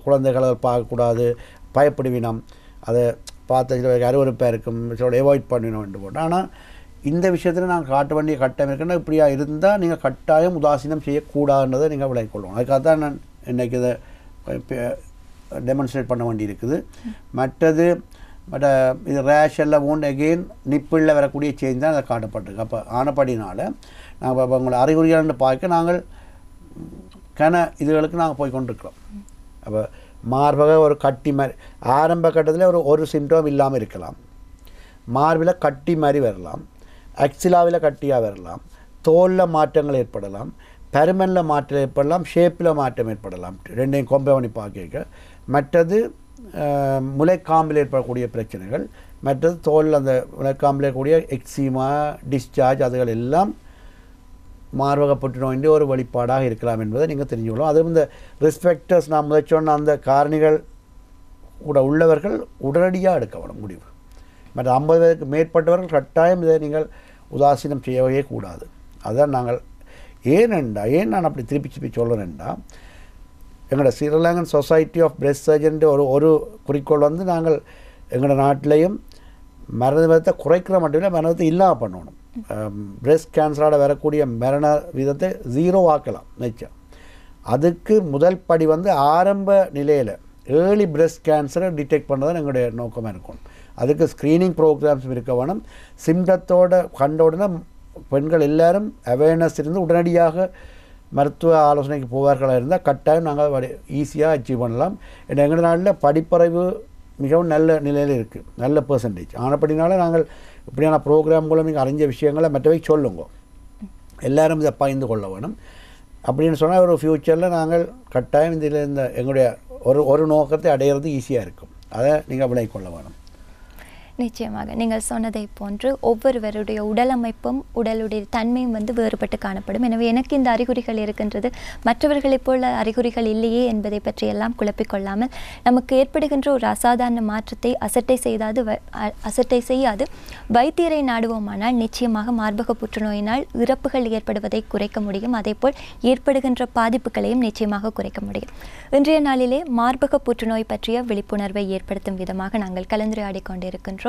குழந்தைகளை பார்க்கக்கூடாது, பயப்படுவினம், அதை பார்த்த சில அருவருப்பாக இருக்கும், சில அவாய்ட் பண்ணினோம் போட்டு. ஆனால் இந்த விஷயத்தில் நாங்கள் காட்ட வேண்டிய கட்டம் இருக்குன்னா இப்படியா இருந்தால் நீங்கள் கட்டாயம் உதாசீனம் செய்யக்கூடாதுன்றதை நீங்கள் விளக்கிக்கொள்ளுவோம். அதுக்காக தான் நான் இன்றைக்கி இதை டெமான்ஸ்ட்ரேட் பண்ண வேண்டி இருக்குது. மற்றது இது ரேஷ் எல்லாம் ஓன் அகெயின் நிப்பிளில் வரக்கூடிய சேஞ்ச் தான் அதை காட்டப்பட்டிருக்கு. அப்போ ஆனப்படினால நாங்கள் உங்களை அறிகுறிகள்னு பார்க்க நாங்கள் இதுகளுக்கு நாங்கள் போய் கொண்டிருக்கிறோம். அப்போ மார்பக ஒரு கட்டி மாதிரி ஆரம்ப கட்டத்தில் ஒரு சிம்டம் இல்லாமல் இருக்கலாம். மார்பில் கட்டி மாதிரி வரலாம், அக்சிலாவில் கட்டியாக வரலாம், தோலில் மாற்றங்கள் ஏற்படலாம், பெருமனில் மாற்றம் ஏற்படலாம், ஷேப்பில் மாற்றம் ஏற்படலாம். ரெண்டையும் கொம்பை பண்ணி பார்க்க. மற்றது முளைக்காம்பில் ஏற்படக்கூடிய பிரச்சனைகள், மற்றது தோல் அந்த முளைக்காம்பில் இருக்கக்கூடிய எக்ஸிமா, டிஸ்சார்ஜ், அதுகள் எல்லாம் மார்பக புற்றுநோயின் ஒரு வெளிப்பாடாக இருக்கலாம் என்பதை நீங்கள் தெரிஞ்சுக்கணும். அதுவும் இந்த ரிஸ்பெக்டர்ஸ் நான் முதற்சொன்ன அந்த காரணிகள் கூட உள்ளவர்கள் உடனடியாக எடுக்க வேணும் முடிவு. மற்ற 50 வயதுக்கு மேற்பட்டவர்கள் கட்டாயம் இதை நீங்கள் உதாசீனம் செய்யவே கூடாது. அதுதான் நாங்கள் ஏன் நான் அப்படி திருப்பி சொல்கிறேன்டா, எங்களோட ஸ்ரீலங்கன் சொசைட்டி ஆஃப் பிரெஸ்ட் சர்ஜன்ட்டு ஒரு குறிக்கோள் வந்து நாங்கள் எங்களோட நாட்டிலையும் மரண விதத்தை குறைக்கிற மட்டும் இல்லை, மரணத்தை இல்லாமல் பண்ணணும். பிரெஸ்ட் கேன்சரோட வரக்கூடிய மரண விதத்தை 0 ஆக்கலாம் நிச்சயம். அதுக்கு முதல் படி வந்து ஆரம்ப நிலையில் ஏர்லி பிரெஸ்ட் கேன்சரை டிடெக்ட் பண்ணுறது எங்களுடைய நோக்கமாக இருக்கணும். அதுக்கு ஸ்க்ரீனிங் ப்ரோக்ராம்ஸ் இருக்க வேணும். சிம்டத்தோட கண்ட உடனே பெண்கள் எல்லோரும் அவேர்னஸ் இருந்து உடனடியாக மருத்துவ ஆலோசனைக்கு போவார்களாக இருந்தால் கட்டாயம் நாங்கள் ஈஸியாக அச்சீவ் பண்ணலாம். எங்கள் நாட்டில் படிப்பறிவு மிகவும் நல்ல நிலையில் இருக்குது, நல்ல பெர்சன்டேஜ். ஆனப்படினால நாங்கள் இப்படியான ப்ரோக்ராம் மூலம் நீங்கள் அறிஞ்ச விஷயங்களை மற்றவை சொல்லுங்க, எல்லோரும் இதை பகிர்ந்து கொள்ள வேணும். அப்படின்னு சொன்னால் ஒரு ஃப்யூச்சரில் நாங்கள் கட்டாயம் இதில் இந்த எங்களுடைய ஒரு நோக்கத்தை அடையிறது ஈஸியாக இருக்கும். அதை நீங்கள் விளக்கிக்கொள்ள வேணும். நிச்சயமாக நீங்கள் சொன்னதை போன்று ஒவ்வொருவருடைய உடலமைப்பும் உடலுடைய தன்மையும் வந்து வேறுபட்டு காணப்படும். எனவே எனக்கு இந்த அறிகுறிகள் இருக்கின்றது, மற்றவர்களைப் போல அறிகுறிகள் இல்லையே என்பதை பற்றியெல்லாம் குழப்பிக்கொள்ளாமல் நமக்கு ஏற்படுகின்ற ஒரு அசாதாரண மாற்றத்தை அசட்டை செய்யாது வைத்தியரை நாடுவோமானால் நிச்சயமாக மார்பக புற்றுநோயினால் இறப்புகள் ஏற்படுவதை குறைக்க முடியும். அதேபோல் ஏற்படுகின்ற பாதிப்புகளையும் நிச்சயமாக குறைக்க முடியும். இன்றைய நாளிலே மார்பக புற்றுநோய் பற்றிய விழிப்புணர்வை ஏற்படுத்தும் விதமாக நாங்கள் கலந்துரையாடி கொண்டிருக்கின்றோம்.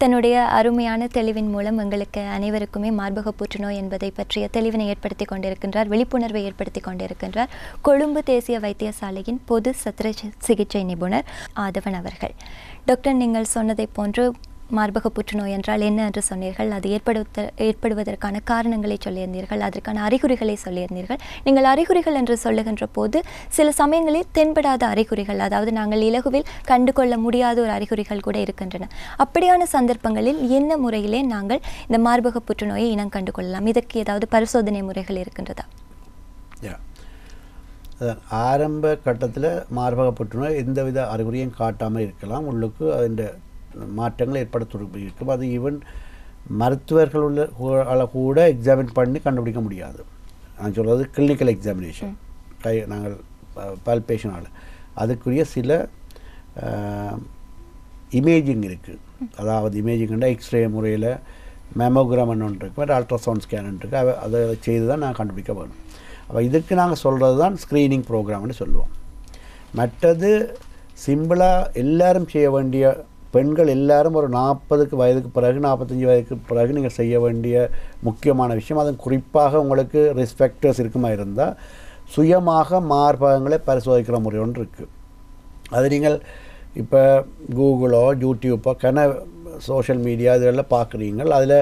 தன்னுடைய அருமையான தெளிவின் மூலம் எங்களுக்கு அனைவருக்குமே மார்பக புற்றுநோய் என்பதை பற்றிய தெளிவினை ஏற்படுத்தி கொண்டிருக்கின்றார், விழிப்புணர்வை ஏற்படுத்தி கொண்டிருக்கின்றார் கொழும்பு தேசிய வைத்தியசாலையின் பொது சத்திர சிகிச்சை நிபுணர் ஆதவன் அவர்கள். டாக்டர், நீங்கள் சொன்னதை போன்று மார்பக புற்றுநோய் என்றால் என்ன என்று சொன்னீர்கள். அது ஏற்படுவதற்கான காரணங்களை சொல்லியிருந்தீர்கள், அதற்கான அறிகுறிகளை சொல்லியிருந்தீர்கள். நீங்கள் அறிகுறிகள் என்று சொல்லுகின்ற போது சில சமயங்களில் தென்படாத அறிகுறிகள், அதாவது நாங்கள் இலகுவில் கண்டுகொள்ள முடியாத ஒரு அறிகுறிகள் கூட இருக்கின்றன. அப்படியான சந்தர்ப்பங்களில் என்ன முறையிலே நாங்கள் இந்த மார்பக புற்றுநோயை இனம் கண்டு கொள்ளலாம்? இதற்கு ஏதாவது பரிசோதனை முறைகள் இருக்கின்றதா? ஆரம்ப கட்டத்தில் மார்பக புற்றுநோய் எந்தவித அறிகுறியும் காட்டாமல் இருக்கலாம், உள்ளுக்கு அதில் மாற்றங்கள் ஏற்பட இருக்கும். அது ஈவன் மருத்துவர்கள் கூட எக்ஸாமின் பண்ணி கண்டுபிடிக்க முடியாது. நான் சொல்கிறது கிளினிக்கல் எக்ஸாமினேஷன், நாங்கள் பல்பேஷனால் அதுக்குரிய சில இமேஜிங் இருக்குது. அதாவது இமேஜிங்னா எக்ஸ்ரே முறையில் மேமோகிராம் ஒன்று இருக்குது, அல்ட்ராசவுண்ட் ஸ்கேன் இருக்குது. அதை செய்து தான் நான் கண்டுபிடிக்க வேணும். அப்போ இதுக்கு நாங்கள் சொல்கிறது தான் ஸ்க்ரீனிங் ப்ரோக்ராம்னு சொல்லுவோம். மற்றது சிம்பிளாக எல்லோரும் செய்ய வேண்டிய, பெண்கள் எல்லோரும் ஒரு 40 வயதுக்கு பிறகு 45 வயதுக்கு பிறகு நீங்கள் செய்ய வேண்டிய முக்கியமான விஷயம், அது குறிப்பாக உங்களுக்கு ரிஸ்க் ஃபேக்டர்ஸ் இருக்குமா இருந்தால் சுயமாக மார்பகங்களை பரிசோதிக்கிற முறை ஒன்று இருக்குது. அது நீங்கள் இப்போ கூகுளோ யூடியூப்போ சோஷியல் மீடியா இதெல்லாம் பார்க்குறீங்க. அதில்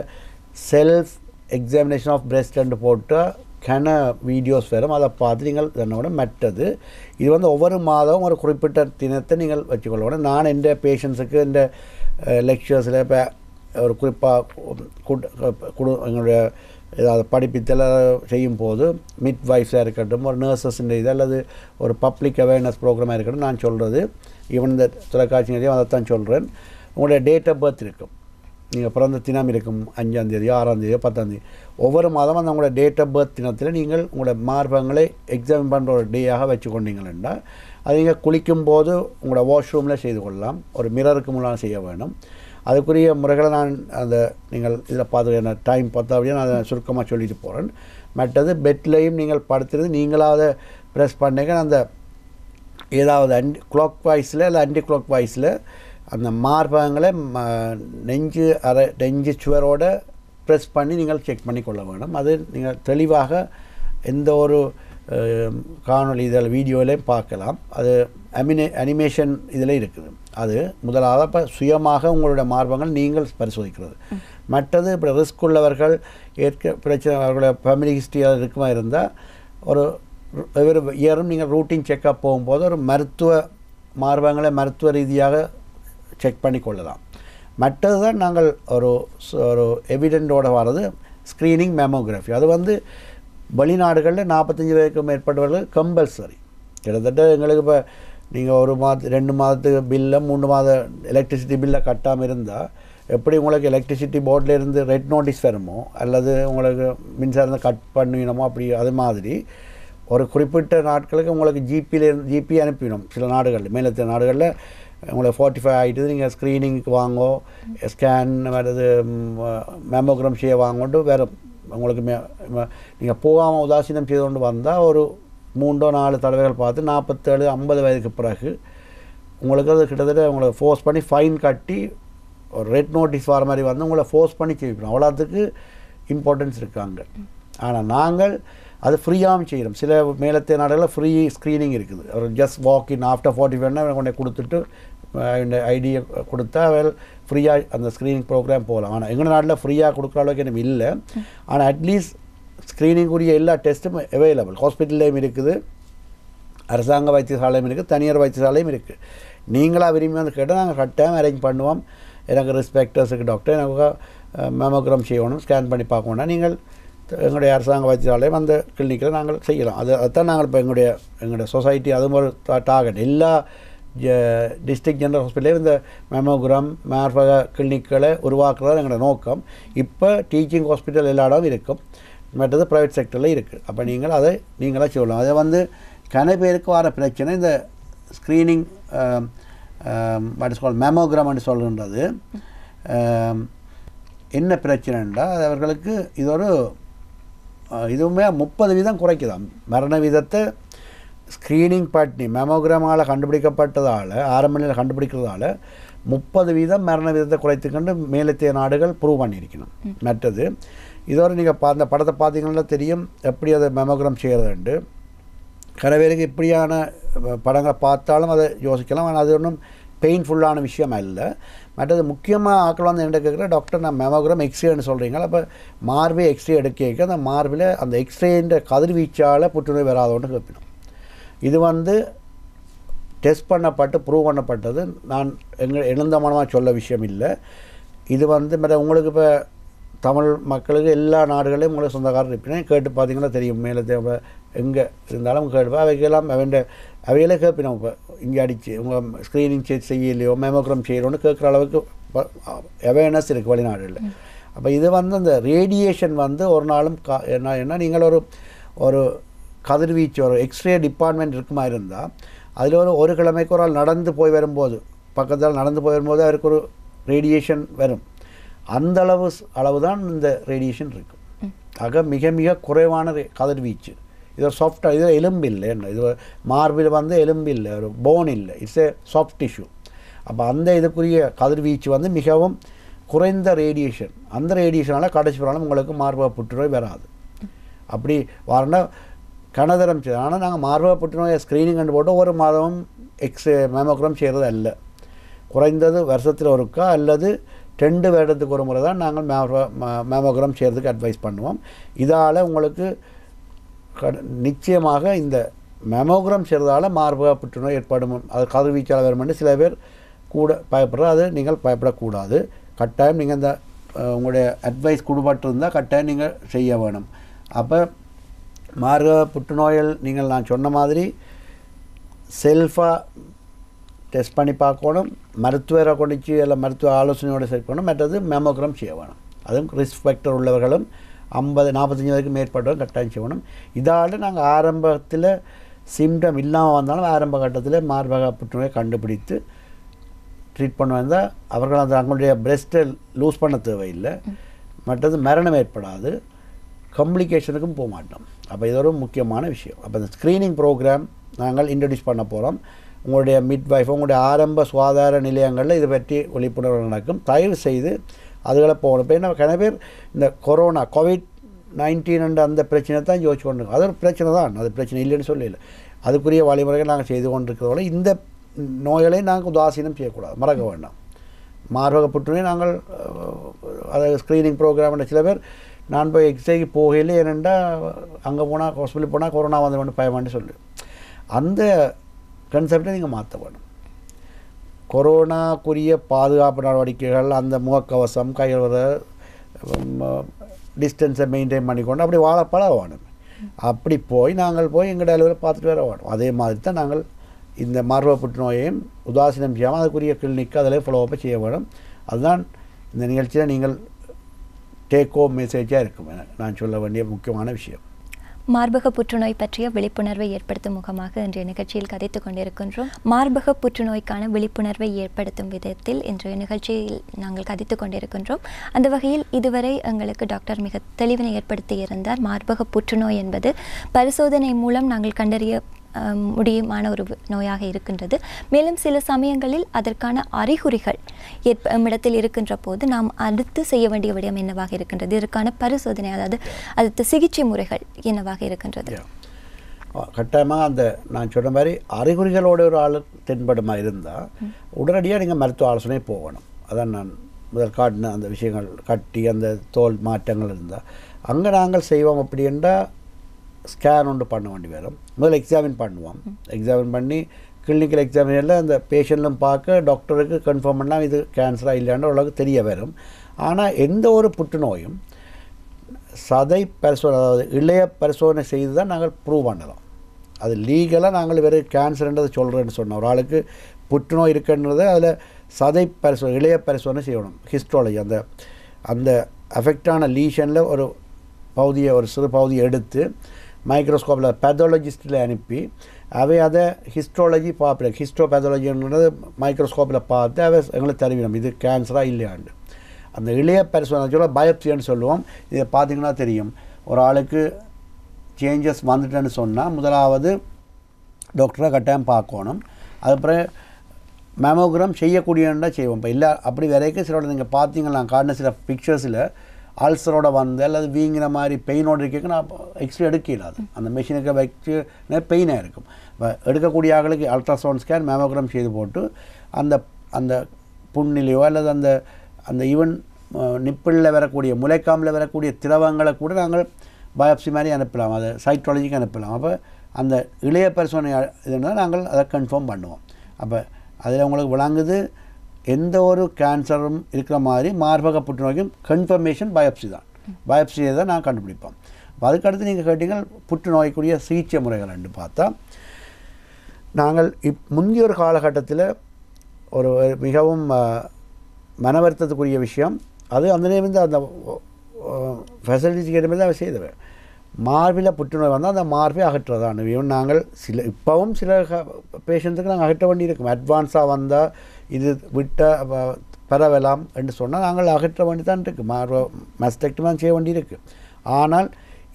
செல்ஃப் எக்ஸாமினேஷன் ஆஃப் பிரெஸ்ட்ன்னு போட்டால் வீடியோஸ் வரும். அதை பார்த்து நீங்கள் என்னோட மற்றது இது ஒவ்வொரு மாதமும் ஒரு குறிப்பிட்ட தினத்தை நீங்கள் வச்சுக்கொள்ளணும். நான் எந்த பேஷண்ட்ஸுக்கு இந்த லெக்சர்ஸில் இப்போ ஒரு குறிப்பாக எங்களுடைய ஏதாவது படிப்பித்தல் செய்யும் போது மிட் வைஃப்ஸாக இருக்கட்டும், ஒரு நர்சஸின் இது அல்லது ஒரு பப்ளிக் அவேர்னஸ் ப்ரோக்ராமாக இருக்கட்டும், நான் சொல்கிறது ஈவன் இந்த தொலைக்காட்சி நிலையம் அதைத்தான் சொல்கிறேன். உங்களுடைய டேட் ஆஃப் பர்த் இருக்கும், நீங்கள் பிறந்த தினம் இருக்கும், 5ஆம் தேதியோ 6ஆம் தேதியோ 10ஆம் தேதி. ஒவ்வொரு மாதமும் அந்த உங்களோட டேட் ஆஃப் பர்த் தினத்தில் நீங்கள் உங்களோட மார்பகங்களை எக்ஸாமின் பண்ணுற ஒரு டேயாக வச்சுக்கொண்டீங்கன்னா அது நீங்கள் குளிக்கும்போது உங்களோட வாஷ்ரூமில் செய்து கொள்ளலாம். ஒரு மிரருக்கு முன்னால் செய்ய வேணும். அதுக்குரிய முறைகளை நான் அந்த நீங்கள் இதில் பார்த்து என்ன டைம் பார்த்தா அப்படியே நான் அதை சுருக்கமாக சொல்லிட்டு போகிறேன். மற்றது பெட்லேயும் நீங்கள் படுத்துறது நீங்களாவது ப்ரெஸ் பண்ணிங்க அந்த ஏதாவது கிளாக் வாய்ஸில் இல்லை ஆன்டி கிளாக் வாய்ஸில் அந்த மார்பகங்களை நெஞ்சு சுவரோட ப்ரெஸ் பண்ணி நீங்கள் செக் பண்ணி கொள்ள வேணும். அது நீங்கள் தெளிவாக எந்த ஒரு காணொலி இதில் வீடியோலையும் பார்க்கலாம். அது அனிமேஷன் இதில் இருக்குது. அது முதலாவது இப்போ சுயமாக உங்களுடைய மார்பகங்கள் நீங்கள் பரிசோதிக்கிறது. மற்றது இப்போ ரிஸ்க் உள்ளவர்கள் பிரச்சனை அவர்களுடைய ஃபேமிலி ஹிஸ்ட்ரியாக இருக்குமா இருந்தால் ஒரு ஒவ்வொரு இயரும் நீங்கள் ரூட்டீன் செக்கப் போகும்போது ஒரு மார்பகங்களை மருத்துவ ரீதியாக செக் பண்ணி கொள்ளலாம். மற்றது தான் நாங்கள் ஒரு எவிடென்ட்டோடு வர்றது ஸ்க்ரீனிங் மேமோகிராஃபி. அது வெளிநாடுகளில் 45 வயதுக்கு மேற்பட்டவர்கள் கம்பல்சரி. கிட்டத்தட்ட எங்களுக்கு இப்போ நீங்கள் 1 மாதம் 2 மாதத்துக்கு பில்லை 3 மாத எலக்ட்ரிசிட்டி பில்லை கட்டாமல் இருந்தால் எப்படி உங்களுக்கு எலக்ட்ரிசிட்டி போர்டில் இருந்து ரெட் நோட்டீஸ் வருமோ அல்லது உங்களுக்கு மின்சாரத்தை கட் பண்ணினமோ அப்படி அது மாதிரி ஒரு குறிப்பிட்ட நாட்களுக்கு உங்களுக்கு ஜிபி அனுப்பினோம். சில நாடுகளில் மேலத்திய நாடுகளில் உங்களை 45 ஆகிட்டு நீங்கள் ஸ்க்ரீனிங்க்கு வாங்கோ, ஸ்கேன் வேறு மேமோகிராம் செய்ய வாங்கோண்டு வேறு உங்களுக்கு நீங்கள் போகாமல் உதாசீனம் செய்து கொண்டு வந்தால் ஒரு 3-4 தடவைகள் பார்த்து 47-50 வயதுக்கு பிறகு உங்களுக்கு அது கிட்டத்தட்ட உங்களை ஃபோர்ஸ் பண்ணி ஃபைன் கட்டி ஒரு ரெட் நோட்டீஸ் வர மாதிரி உங்களை ஃபோர்ஸ் பண்ணி செய்யணும். அவ்வளோத்துக்கு இம்பார்ட்டன்ஸ் இருக்காங்க. ஆனால் நாங்கள் அது ஃப்ரீயாகவும் செய்கிறோம். சில மேலத்திய நாடுகளில் ஃப்ரீ ஸ்க்ரீனிங் இருக்குது. ஒரு ஜஸ்ட் வாக் இன் ஆஃப்டர் 45 கொண்டே கொடுத்துட்டு ஐடியை கொடுத்தா அவள் ஃப்ரீயாக அந்த ஸ்க்ரீனிங் ப்ரோக்ராம் போகலாம். ஆனால் எங்கள் நாட்டில் ஃப்ரீயாக கொடுக்குற அளவுக்கு எனக்கு இல்லை. ஆனால் அட்லீஸ்ட் ஸ்க்ரீனிங்குரிய எல்லா டெஸ்ட்டும் அவைலபிள் ஹாஸ்பிட்டல்லையும் இருக்குது, அரசாங்க வைத்தியசாலையும் இருக்குது, தனியார் வைத்தியசாலையும் இருக்குது. நீங்களாக விரும்பி கேட்டால் நாங்கள் கட்டாயம் அரேஞ்ச் பண்ணுவோம். எனக்கு ரெஸ்பெக்டர்ஸுக்கு டாக்டர் எனக்கு மேமோகிராம் செய்யணும், ஸ்கேன் பண்ணி பார்க்கணுன்னா நீங்கள் எங்களுடைய அரசாங்க வைத்தியசாலையும் அந்த கிளினிக்கில் நாங்கள் செய்யலாம். அதுதான் நாங்கள் இப்போ எங்களுடைய சொசைட்டி அதுவும் ஒரு டார்கெட். எல்லா டிஸ்ட்ரிக்ட் ஜெனரல் ஹாஸ்பிட்டலையும் இந்த மேமோகிராம் மார்பக கிளினிக்களை உருவாக்குறது எங்களோட நோக்கம். இப்போ டீச்சிங் ஹாஸ்பிட்டல் எல்லா இடமும் இருக்கும், மற்றது ப்ரைவேட் செக்டரில் இருக்குது. அப்போ நீங்கள் அதை நீங்களாக சொல்லலாம். அதை கன பேருக்கு வர பிரச்சனை இந்த ஸ்க்ரீனிங் மேமோகிராம்னு சொல்கின்றது என்ன பிரச்சனைன்றா அது அவர்களுக்கு இதுவுமே 30% குறைக்குதான் மரண வீதத்தை. ஸ்க்ரீனிங் பண்ணி மேமோகிராமால் கண்டுபிடிக்கப்பட்டதால் ஆரம்ப நிலையில் கண்டுபிடிக்கிறதால 30% மரண வீதத்தை குறைத்துக்கொண்டு மேலத்திய நாடுகள் ப்ரூவ் பண்ணியிருக்கணும். மற்றது நீங்கள் அந்த படத்தை பார்த்தீங்கன்னா தெரியும் எப்படி அதை மேமோகிராம் செய்கிறதுண்டு. கன பேருக்கு இப்படியான படங்களை பார்த்தாலும் அதை யோசிக்கலாம். ஆனால் அது ஒன்றும் பெயின்ஃபுல்லான விஷயம் அல்ல. மற்றது முக்கியமாக ஆக்கள் வந்து என்ன கேட்குற டாக்டர் நான் மேமோகிராம் எக்ஸ்ரேன்னு சொல்கிறீங்களா, அப்போ மார்பே எக்ஸ்ரே எடுக்க அந்த மார்பில் அந்த எக்ஸ்ரேன்ற கதிர்வீச்சால் புற்றுநோய் வராதோன்னு கேட்பணும். இது வந்து டெஸ்ட் பண்ணப்பட்டு ப்ரூவ் பண்ணப்பட்டது. நான் எழுந்தமானமாக சொல்ல விஷயம் இல்லை. இது வந்து உங்களுக்கு இப்போ தமிழ் மக்களுக்கு எல்லா நாடுகளையும் உங்களுக்கு சொந்தக்காரர் இருப்பினேன் கேட்டு பார்த்தீங்கன்னா தெரியும். மேலே எங்கே இருந்தாலும் கேட்பேன். அவைக்கெல்லாம் அவையிலே கேட்பினோம். இப்போ இங்கே அடித்து உங்கள் ஸ்க்ரீனிங் செய்யலையோ மேமோகிராம் செய்யறோன்னு கேட்குற அளவுக்கு அவேர்னஸ் இருக்குது வெளிநாடுகளில். அப்போ இது வந்து அந்த ரேடியேஷன் வந்து ஒரு நாளும் என்ன நீங்கள் ஒரு கதிர்வீச்சு ஒரு எக்ஸ்ரே டிபார்ட்மெண்ட் இருக்குமா இருந்தால் அதில் ஒரு கிழமைக்கு ஒரு ஆள் நடந்து போய் வரும்போது பக்கத்தால் நடந்து போய் வரும்போது அவருக்கு ஒரு ரேடியேஷன் வரும். அந்த அளவு தான் இந்த ரேடியேஷன் இருக்கும். ஆக மிக மிக குறைவான கதிர்வீச்சு. இது ஒரு சாஃப்டாக, இது எலும்பு இல்லை, என்ன இது மார்பில் வந்து எலும்பு இல்லை, ஒரு போன் இல்லை, இட்ஸ் ஏ சாஃப்ட் டிஷ்யூ. அப்போ அந்த இதுக்குரிய கதிர்வீச்சு வந்து மிகவும் குறைந்த ரேடியேஷன். அந்த ரேடியேஷனால் கடைசி பிறகு உங்களுக்கு மார்பக புற்றுநோய் வராது. அப்படி வரனா கனதரம் செய்யும். ஆனால் நாங்கள் மார்பக புற்றுநோயை ஸ்க்ரீனிங் கண்டு போட்டு ஒரு மாதமும் மேமோகிராம் செய்கிறது அல்ல. குறைந்தது வருஷத்தில் ஒருக்கா அல்லது 2 வருடத்துக்கு ஒரு முறை தான் நாங்கள் மேமோகிராம் செய்கிறதுக்கு அட்வைஸ் பண்ணுவோம். இதால் உங்களுக்கு நிச்சயமாக இந்த மேமோகிராம் செய்கிறதால மார்பக புற்றுநோய் ஏற்படும், அது கதிர்வீச்சால் வருமென்று சில பேர் கூட பயப்படுறோம். அது நீங்கள் பயப்படக்கூடாது. கட்டாயம் நீங்கள் இந்த உங்களுடைய அட்வைஸ் கொடுபட்டிருந்தால் கட்டாயம் நீங்கள் செய்ய வேணும். அப்போ மார்பக புற்றுநோயில் நீங்கள் நான் சொன்ன மாதிரி செல்ஃபாக டெஸ்ட் பண்ணி பார்க்கணும், மருத்துவரை கொண்டுச்சு இல்லை மருத்துவ ஆலோசனையோடு சரி பண்ணணும். மற்றது மேமோகிராம் செய்ய வேணும். அதுவும் ரிஸ்க் ஃபேக்டர் உள்ளவர்களும் 50-45 வரைக்கும் மேற்பட்டவரும் கட்டாயம் செய்யணும். இதால் நாங்கள் ஆரம்பத்தில் சிம்டம் இல்லாமல் வந்தாலும் ஆரம்ப கட்டத்தில் மார்பக புற்றுநோயை கண்டுபிடித்து ட்ரீட் பண்ண வந்தால் அவர்கள் அந்த அவங்களுடைய பிரெஸ்ட்டை லூஸ் பண்ண தேவையில்லை. மற்றது மரணம் ஏற்படாது, காம்ப்ளிகேஷனுக்கும் போக மாட்டோம். அப்போ இது ஒரு முக்கியமான விஷயம். அப்போ இந்த ஸ்க்ரீனிங் ப்ரோக்ராம் நாங்கள் இன்ட்ரடியூஸ் பண்ண போகிறோம். உங்களுடைய மிட்வைஃப் உங்களுடைய ஆரம்ப சுகாதார நிலையங்களில் இதை பற்றி விழிப்புணர்வு நடக்கும். தயவு செய்து அதுகளை போகணும். இப்போ என்ன கன பேர் இந்த கொரோனா COVID-19 அந்த பிரச்சனை தான் யோசிச்சு கொண்டு, அது ஒரு பிரச்சனை தான், அது பிரச்சனை இல்லைன்னு சொல்லல. அதுக்குரிய வழிமுறைகள் நாங்கள் செய்து கொண்டிருக்கிறதோட இந்த நோய்களை நாங்கள் உதாசீனம் செய்யக்கூடாது, மறக்க வேண்டாம். மார்பக புற்றுநோய் நாங்கள் அதை ஸ்க்ரீனிங் ப்ரோக்ராம் சில பேர் நான் போய் எக்ஸைக்கு போகல ஏனெண்டா அங்கே போனால் ஹாஸ்பிட்டல் போனால் கொரோனா வந்து பயமான்னு சொல்லு. அந்த கன்செப்டை நீங்கள் மாற்ற வேணும். கொரோனாக்குரிய பாதுகாப்பு நடவடிக்கைகள், அந்த முகக்கவசம், கையுற டிஸ்டன்ஸை மெயின்டைன் பண்ணிக்கொண்டு அப்படி பழக வேணும். அப்படி நாங்கள் போய் எங்கள் டெலிவரி பார்த்துட்டு வர வேணும். அதே மாதிரி தான் நாங்கள் இந்த மார்பக புற்றுநோயையும் உதாசீனம் செய்யாமல் அதுக்குரிய கிளினிக்கு அதில் ஃபாலோஅப்பை செய்ய வேணும். அதுதான் இந்த நிகழ்ச்சியில் நீங்கள் டேக் ஹோம் மெசேஜாக இருக்கும் நான் சொல்ல வேண்டிய முக்கியமான விஷயம். மார்பக புற்றுநோய் பற்றிய விழிப்புணர்வை ஏற்படுத்தும் முகமாக இன்றைய நிகழ்ச்சியில் கதைத்து கொண்டிருக்கின்றோம். மார்பக புற்றுநோய்க்கான விழிப்புணர்வை ஏற்படுத்தும் விதத்தில் இன்றைய நிகழ்ச்சியில் நாங்கள் கதைத்து கொண்டிருக்கின்றோம். அந்த வகையில் இதுவரை எங்களுக்கு டாக்டர் மிக தெளிவினை ஏற்படுத்தியிருந்தார். மார்பக புற்றுநோய் என்பது பரிசோதனை மூலம் நாங்கள் கண்டறிய முடியுமான ஒரு நோயாக இருக்கின்றது. மேலும் சில சமயங்களில் அதற்கான அறிகுறிகள் இடத்தில் இருக்கின்ற போது நாம் அடுத்து செய்ய வேண்டிய விடயம் என்னவாக இருக்கின்றது, இதற்கான பரிசோதனை அதாவது அடுத்த சிகிச்சை முறைகள் என்னவாக இருக்கின்றது. கட்டாயமாக அந்த நான் சொன்ன மாதிரி அறிகுறிகளோட ஒரு ஆள் தென்படுமா இருந்தால் உடனடியாக நீங்கள் மருத்துவ ஆலோசனை போகணும். அதான் நான் முதல் காட்டின அந்த விஷயங்கள், கட்டி அந்த தோல் மாற்றங்கள் இருந்தால் அங்கே நாங்கள் செய்வோம். அப்படி என்றால் ஸ்கேன் ஒன்று பண்ண வேண்டி வரும். முதல்ல எக்ஸாமின் பண்ணுவோம். எக்ஸாமின் பண்ணி கிளினிக்கல் எக்ஸாமினில் அந்த பேஷண்ட்லும் பார்க்க டாக்டருக்கு கன்ஃபார்ம் பண்ணால் இது கேன்சராக இல்லைன்ற அளவுக்கு தெரிய வரும். ஆனால் எந்த ஒரு புற்றுநோயும் சதை பரிசோதனை, அதாவது இளைய பரிசோதனை செய்து தான் நாங்கள் ப்ரூவ் பண்ணலாம். அது லீகலாக நாங்கள் வெறும் கேன்சர்ன்றதை சொல்கிறேன்னு சொன்னோம். ஒரு ஆளுக்கு புற்றுநோய் இருக்குன்றது அதில் சதை பரிசோதனை, இளைய பரிசோதனை செய்யணும். ஹிஸ்டாலஜி அந்த அஃபெக்டான லீஷனில் ஒரு சிறு பகுதியை எடுத்து மைக்ரோஸ்கோப்பில் பேத்தாலஜிஸ்டில் அனுப்பி அவை அதை ஹிஸ்டாலஜி பார்ப்பேன். ஹிஸ்டோபேத்தாலஜின்றது மைக்ரோஸ்கோப்பில் பார்த்து அவை எங்களுக்கு தெரிவிக்கணும் இது கேன்சராக இல்லையாண்டு. அந்த இளைய பரிசோதனை சொல்ல பயோப்சின்னு சொல்லுவோம். இதை பார்த்திங்கன்னா தெரியும். ஒரு ஆளுக்கு சேஞ்சஸ் வந்துட்டேன்னு சொன்னால் முதலாவது டாக்டரை கட்டாயம் பார்க்கணும். அதுக்கப்புறம் மேமோகிராம் செய்யக்கூடியன்னா செய்வோம். இப்போ இல்லை அப்படி வரைக்கும் சில நீங்கள் பார்த்தீங்கன்னா நான் காட்டின சில பிக்சர்ஸில் அல்சரோட வந்து அல்லது வீங்கின மாதிரி பெயினோடு இருக்க நான் எக்ஸ்ரே எடுக்கலாது. அந்த மிஷினுக்கு வச்சு பெயினாக இருக்கும். இப்போ எடுக்கக்கூடிய ஆளுக்கு அல்ட்ராசவுண்ட் ஸ்கேன் மேமோகிராம் செய்து போட்டு அந்த அந்த புண்ணிலையோ அல்லது அந்த அந்த ஈவன் நிப்பிளில் வரக்கூடிய முளைக்காம்பில் வரக்கூடிய திரவங்களை கூட நாங்கள் பயாப்சி மாதிரி அனுப்பலாம், அதை சைட்டாலஜிக்கு அனுப்பலாம். அப்போ அந்த இளைய பரிசோதனை இதுனா நாங்கள் அதை கன்ஃபார்ம் பண்ணுவோம். அப்போ அதில் உங்களுக்கு விளங்குது எந்த ஒரு கேன்சரும் இருக்கிற மாதிரி மார்பக புற்றுநோய்க்கும் கன்ஃபர்மேஷன் பயாப்சி தான். பயாப்சியை தான் நான் கண்டுபிடிப்போம். அப்போ அதுக்கடுத்து நீங்கள் கேட்டீங்கள் புற்றுநோய்க்குரிய சிகிச்சை முறைகள் என்று பார்த்தா, நாங்கள் முந்தைய ஒரு காலகட்டத்தில் ஒரு மிகவும் மனவருத்தத்துக்குரிய விஷயம், அது அந்த நேரம் அந்த ஃபெசிலிட்டிஸ் கேட்டு தான் செய்தவை. மார்பில் புற்றுநோய் வந்தால் அந்த மார்பை அகற்றுறதான். ஈவன் நாங்கள் இப்போவும் சில பேஷண்ட்டுக்கு நாங்கள் அகற்ற வேண்டி இருக்கும். அட்வான்ஸாக வந்தால் இது விட்ட பரவலாம் என்று சொன்னால் நாங்கள் அகற்ற வேண்டி தான் இருக்குது. மஸ்டெக்டமி செய்ய வேண்டி இருக்குது. ஆனால்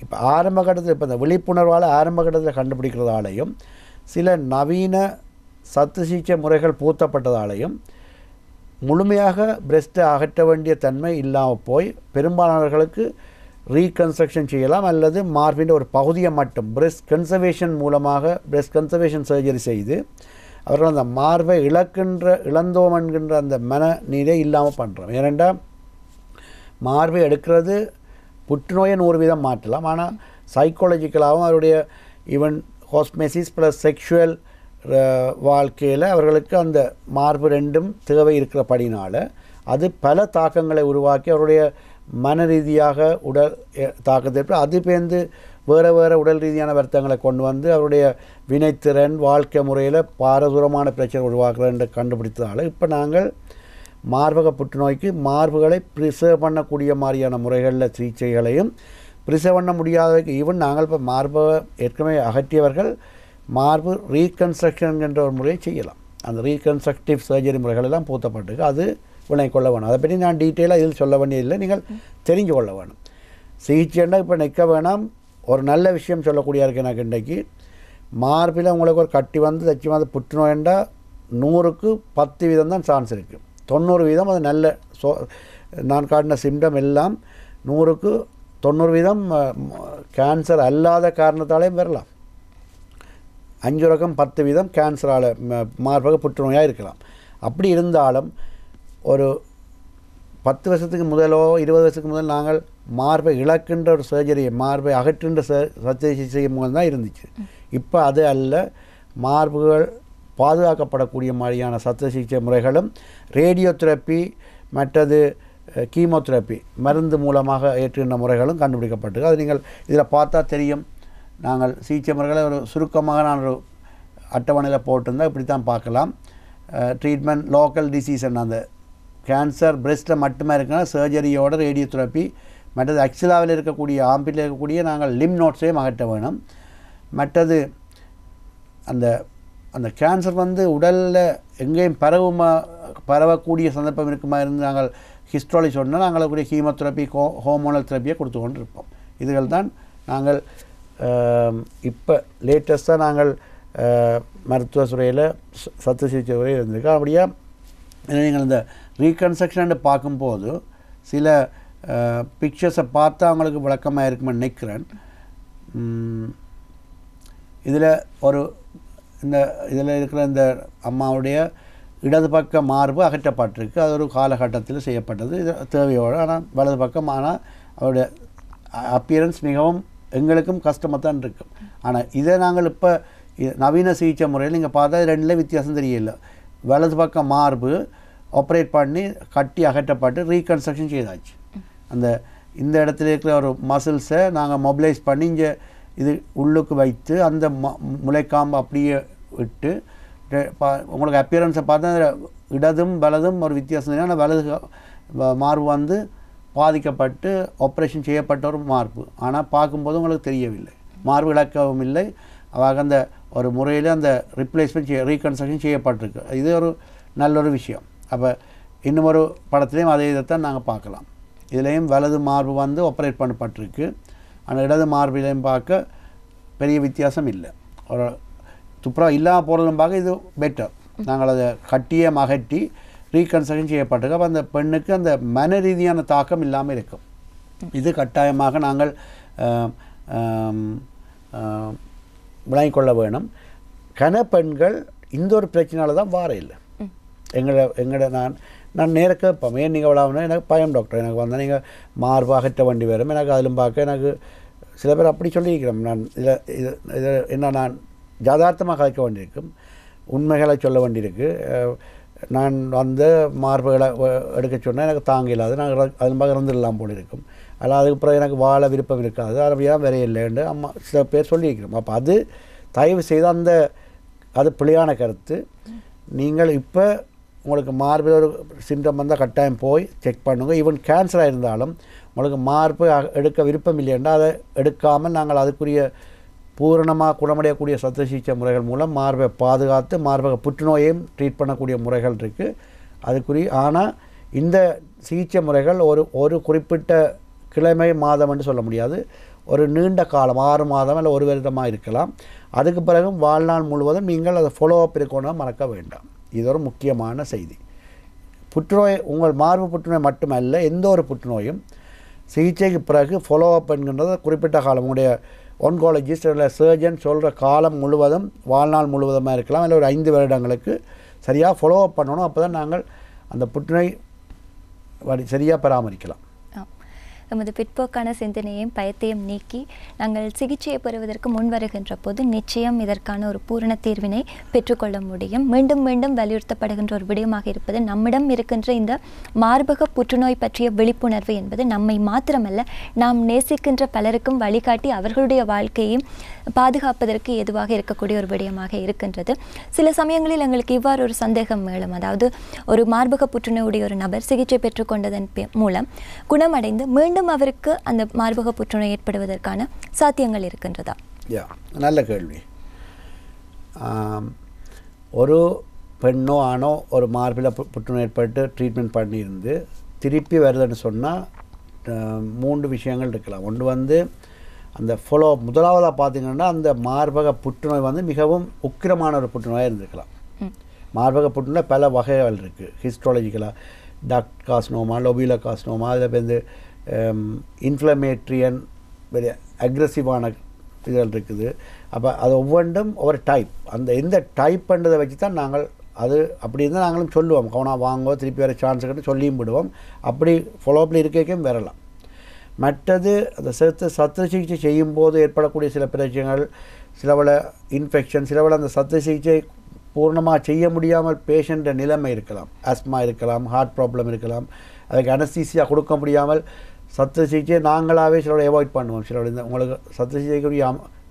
இப்போ ஆரம்ப கட்டத்தில் இப்போ இந்த விழிப்புணர்வால் ஆரம்ப கட்டத்தில் கண்டுபிடிக்கிறதாலையும் சில நவீன சத்து சிகிச்சை முறைகள் பூத்தப்பட்டதாலையும் முழுமையாக பிரெஸ்ட்டை அகற்ற வேண்டிய தன்மை இல்லாமல் போய் பெரும்பாலானவர்களுக்கு ரீகன்ஸ்ட்ரக்ஷன் செய்யலாம், அல்லது மார்பின் ஒரு பகுதியை மட்டும் பிரெஸ்ட் கன்சர்வேஷன் மூலமாக பிரெஸ்ட் கன்சர்வேஷன் சர்ஜரி செய்து அவர்கள் அந்த மார்பை இழந்தோம் என்கின்ற அந்த மனநிலை இல்லாமல் பண்ணுறோம். ஏனென்றால் மார்பை எடுக்கிறது புற்றுநோயை 100% மாற்றலாம், ஆனால் சைக்காலஜிக்கலாகவும் அவருடைய ஈவன் ஹாஸ்மெசிஸ் ப்ளஸ் செக்ஷுவல் வாழ்க்கையில் அவர்களுக்கு அந்த மார்பு ரெண்டும் தேவை இருக்கிறபடினால அது பல தாக்கங்களை உருவாக்கி அவருடைய மன ரீதியாக உடல் தாக்கத்தை அது பேர்ந்து வேறு உடல் ரீதியான வருத்தங்களை கொண்டு வந்து அவருடைய வினைத்திறன் வாழ்க்கை முறையில் பாரதூரமான பிரச்சனை உருவாக்குறன்ற கண்டுபிடித்ததால் இப்போ நாங்கள் மார்பக புற்றுநோய்க்கு மார்புகளை ப்ரிசர்வ் பண்ணக்கூடிய மாதிரியான முறைகளில் சிகிச்சைகளையும் ப்ரிசர்வ் பண்ண முடியாததுக்கு ஈவன் நாங்கள் இப்போ மார்பக ஏற்கனவே அகற்றியவர்கள் மார்பு ரீகன்ஸ்ட்ரக்ஷன் என்ற ஒரு முறையை செய்யலாம். அந்த ரீகன்ஸ்ட்ரக்டிவ் சர்ஜரி முறைகள் எல்லாம் பூத்தப்பட்டிருக்கு. அது வினை கொள்ள வேணும். அதை பற்றி நான் டீட்டெயிலாக இதில் சொல்ல வேண்டியதில்லை, நீங்கள் தெரிஞ்சு கொள்ள வேணும். சிகிச்சைன்னா இப்போ நிற்க வேணாம். ஒரு நல்ல விஷயம் சொல்லக்கூடிய இருக்கு எனக்கு இன்றைக்கு மார்பில் உங்களுக்கு ஒரு கட்டி வந்து தச்சு வந்து புற்றுநோயண்டா 100க்கு 10% தான் சான்ஸ் இருக்குது. 90% அது நல்ல நான் காட்டின சிம்டம் எல்லாம் 100க்கு 90% கேன்சர் அல்லாத காரணத்தாலேயும் வரலாம். 5 ரகம் 10% கேன்சரால் மார்பக புற்றுநோயாக இருக்கலாம். அப்படி இருந்தாலும் ஒரு 10 வருஷத்துக்கு முதலோ 20 வருஷத்துக்கு முதல் நாங்கள் மார்பை இழக்கின்ற ஒரு சர்ஜரியை மார்பை அகற்றுன்ற சர்ஜரி செய்யும் போது தான் இருந்துச்சு. இப்போ அது அல்ல, மார்புகள் பாதுகாக்கப்படக்கூடிய மாதிரியான சத்த சிகிச்சை முறைகளும் ரேடியோதெரப்பி மற்றது கீமோதெரப்பி மருந்து மூலமாக ஏற்றுகின்ற முறைகளும் கண்டுபிடிக்கப்பட்டது. அது நீங்கள் இதில் பார்த்தா தெரியும். நாங்கள் சிகிச்சை முறைகளை ஒரு சுருக்கமாக நான் ஒரு அட்டவணையில் போட்டிருந்தால் இப்படி தான் பார்க்கலாம். ட்ரீட்மெண்ட் லோக்கல் டிசீஸ் அந்த கேன்சர் பிரெஸ்ட்டில் மட்டுமே இருக்குன்னா சர்ஜரியோட ரேடியோதெரப்பி மற்றது அக்சிலாவில் இருக்கக்கூடிய ஆம்பில் இருக்கக்கூடிய நாங்கள் லிம் நோட்ஸையும் அகற்ற வேணும். மற்றது அந்த அந்த கேன்சர் வந்து உடலில் எங்கேயும் பரவக்கூடிய சந்தர்ப்பம் இருக்குமா இருந்து நாங்கள் ஹிஸ்டாலஜி சொன்னால் நாங்கள் கூடிய கீமோதெரப்பி ஹோமோனல் தெரப்பியை கொடுத்து கொண்டு இருப்போம். இதுகள் தான் நாங்கள் இப்போ லேட்டஸ்ட்டாக நாங்கள் மருத்துவ துறையில் சத்து சிகிச்சை துறையில் இருந்திருக்கோம். அப்படியே நீங்கள் இந்த ரீகன்ஸ்ட்ரக்ஷன் பார்க்கும்போது சில பிக்சர்ஸை பார்த்தா அவங்களுக்கு விளக்கமாக இருக்குமென்னு நினைக்கிறேன். இதில் ஒரு இந்த இதில் இருக்கிற இந்த அம்மாவுடைய இடது பக்க மார்பு அகற்றப்பட்டிருக்கு. அது ஒரு காலகட்டத்தில் செய்யப்பட்டது இது தேவையோடு. ஆனால் வலது பக்கம் ஆனால் அவருடைய அப்பியரன்ஸ் மிகவும் எங்களுக்கும் கஷ்டமாக தான் இருக்கும். ஆனால் இதை நாங்கள் இப்போ நவீன சிகிச்சை முறையில் நீங்கள் பார்த்தா ரெண்டில் வித்தியாசம் தெரியல. வலது பக்கம் மார்பு ஆப்ரேட் பண்ணி கட்டி அகற்றப்பட்டு ரீகன்ஸ்ட்ரக்ஷன் செய்தாச்சு. இந்த இடத்துல இருக்கிற ஒரு மசில்ஸை நாங்கள் மொபிலைஸ் பண்ணி இங்கே இது உள்ளுக்கு வைத்து அந்த முளைக்காம்பு அப்படியே விட்டு உங்களுக்கு அப்பியரன்ஸை பார்த்தா இடதும் வலதும் ஒரு வித்தியாசம். ஆனால் வலது மார்பு வந்து பாதிக்கப்பட்டு ஆப்ரேஷன் செய்யப்பட்ட ஒரு மார்பு. ஆனால் பார்க்கும்போது உங்களுக்கு தெரியவில்லை, மார்பு இழக்கவும் இல்லை. அವಾಗ அந்த ஒரு முறையில் அந்த ரிப்ளேஸ்மெண்ட் ரீகன்ஸ்ட்ரக்ஷன் செய்யப்பட்டிருக்கு. இது ஒரு நல்ல ஒரு விஷயம். அப்போ இன்னும் ஒரு படத்துலேயும் அதே இதைத்தான் நாங்கள் பார்க்கலாம். இதுலேயும் வலது மார்பு வந்து ஆப்ரேட் பண்ணப்பட்டிருக்கு. ஆனால் இடது மார்பிலையும் பார்க்க பெரிய வித்தியாசம் இல்லை. ஒரு துப்புரவு இல்லாமல் போகிறதும் பார்க்க இது பெட்டர். நாங்கள் அதை கட்டியே அகற்றி ரீகன்ஸ்ட்ரக்ஷன் செய்யப்பட்டிருக்கு. அப்போ அந்த பெண்ணுக்கு அந்த மன ரீதியான தாக்கம் இல்லாமல் இருக்கும். இது கட்டாயமாக நாங்கள் விளங்கிக் கொள்ள வேணும். கன பெண்கள் இந்த ஒரு பிரச்சனையால் தான் வார இல்லை. எங்களோட நான் நேர கேட்பேன், ஏன் நீங்கள் விளாட்னா எனக்கு பயம் டாக்டர், எனக்கு வந்தால் நீங்கள் மார்பு அகற்ற வேண்டி வரும், எனக்கு அதிலும் பார்க்க எனக்கு சில பேர் அப்படி சொல்லியிருக்கிறேன். நான் இதில் என்ன நான் யதார்த்தமாக கதைக்க வேண்டியிருக்கும், உண்மைகளை சொல்ல வேண்டியிருக்கு. நான் வந்து மார்புகளை எடுக்க சொன்னால் எனக்கு தாங்க இல்லாது, நான் அதிலும் பார்க்க இறந்துடலாம் போல் இருக்கும், அதில் அதுக்கப்புறம் எனக்கு வாழ விருப்பம் இருக்காது, அப்படியா வேற இல்லைன்னு அம்மா சில பேர் சொல்லியிருக்கிறோம். அப்போ அது தயவு செய்து அது பிழையான கருத்து. நீங்கள் இப்போ உங்களுக்கு மார்பில் ஒரு சிம்டம் வந்தால் கட்டாயம் போய் செக் பண்ணுங்கள். ஈவன் கேன்சராக இருந்தாலும் உங்களுக்கு மார்பு எடுக்க விருப்பம் இல்லைன்னா அதை எடுக்காமல் நாங்கள் அதுக்குரிய பூரணமாக குணமடையக்கூடிய சத்திர சிகிச்சை முறைகள் மூலம் மார்பை பாதுகாத்து மார்பக புற்றுநோயையும் ட்ரீட் பண்ணக்கூடிய முறைகள் இருக்குது அதுக்குரிய. ஆனால் இந்த சிகிச்சை முறைகள் ஒரு குறிப்பிட்ட கிழமை மாதம் என்று சொல்ல முடியாது, ஒரு நீண்ட காலம் 6 மாதம் இல்லை 1 வருடமாக இருக்கலாம். அதுக்கு பிறகும் வாழ்நாள் முழுவதும் நீங்கள் அதை ஃபாலோ அப் இருக்கணும்னு மறக்க வேண்டாம். இது ஒரு முக்கியமான செய்தி. புற்றுநோய் உங்கள் மார்பு புற்றுநோய் மட்டுமல்ல, எந்த ஒரு புற்றுநோயும் சிகிச்சைக்கு பிறகு ஃபாலோ அப் என்கின்றது குறிப்பிட்ட காலம். உங்களுடைய ஒன்காலஜிஸ்ட் இல்லை சர்ஜன் சொல்கிற காலம் முழுவதும் வாழ்நாள் முழுவதுமாக இருக்கலாம், இல்லை ஒரு 5 வருடங்களுக்கு சரியாக ஃபாலோ அப் பண்ணணும். அப்போ தான் நாங்கள் அந்த புற்றுநோய் சரியாக பராமரிக்கலாம். நமது பிற்போக்கான சிந்தனையையும் பயத்தையும் நீக்கி நாங்கள் சிகிச்சையை பெறுவதற்கு முன் வருகின்ற போது நிச்சயம் இதற்கான ஒரு பூரண தீர்வினை பெற்றுக்கொள்ள முடியும். மீண்டும் மீண்டும் வலியுறுத்தப்படுகின்ற ஒரு விடயமாக இருப்பது நம்மிடம் இருக்கின்ற இந்த மார்பக புற்றுநோய் பற்றிய விழிப்புணர்வு என்பது நம்மை மாத்திரமல்ல, நாம் நேசிக்கின்ற பலருக்கும் வழிகாட்டி அவர்களுடைய வாழ்க்கையையும் பாதுகாப்பதற்கு எதுவாக இருக்கக்கூடிய ஒரு விடயமாக இருக்கின்றது. சில சமயங்களில் எங்களுக்கு இவ்வாறு ஒரு சந்தேகம் மேலும், அதாவது ஒரு மார்பக புற்றுநோயுடைய ஒரு நபர் சிகிச்சை பெற்றுக்கொண்டதன் மூலம் குணமடைந்து மீண்டும் அவருக்கு அந்த மார்பக புற்றுநோய் ஏற்படுவதற்கான சாத்தியங்கள் இருக்கின்றதா? நல்ல கேள்வி. ஒரு பெண்ணோ ஆணோ ஒரு மார்பில் புற்றுநோய் ஏற்பட்டு ட்ரீட்மெண்ட் பண்ணியிருந்து திருப்பி வருதுன்னு சொன்னால் 3 விஷயங்கள் இருக்கலாம். ஒன்று வந்து அந்த ஃபாலோ முதலாவதாக பார்த்தீங்கன்னா அந்த மார்பக புற்றுநோய் வந்து மிகவும் உக்கிரமான ஒரு புற்றுநோயாக இருந்திருக்கலாம். மார்பக புற்றுநோய் பல வகைகள் இருக்குது. ஹிஸ்டாலஜிக்கலாக டக்ட் காஸ்னோமா, லோபியூலா காஸ்னோமா, அதில் வந்து இன்ஃப்ளமேட்ரியன் வெரி அக்ரெசிவான இதுகள் இருக்குது. அப்போ அது ஒவ்வொன்றும் ஒரு டைப், அந்த எந்த டைப்புன்றதை வச்சு தான் நாங்கள் அது அப்படி இருந்தால் நாங்களும் சொல்லுவோம், கவனம் வாங்குவோம், திருப்பி வர சான்ஸ் கிட்ட சொல்லியும் விடுவோம். அப்படி ஃபாலோஅப்பில் இருக்கையும் வரலாம். மற்றது அந்த சத்திர சிகிச்சை செய்யும்போது ஏற்படக்கூடிய சில பிரச்சனைகள், சிலவள இன்ஃபெக்ஷன், சிலவள அந்த சத்திர சிகிச்சை பூர்ணமாக செய்ய முடியாமல் பேஷண்ட நிலைமை இருக்கலாம். ஆஸ்மா இருக்கலாம், ஹார்ட் ப்ராப்ளம் இருக்கலாம், அதுக்கு அனஸ்தீசியா கொடுக்க முடியாமல் சத்திர சிகிச்சையை நாங்களாகவே சிலோட அவாய்ட் பண்ணுவோம். சிலோட இந்த உங்களுக்கு சத்திர சிகிச்சைக்குரிய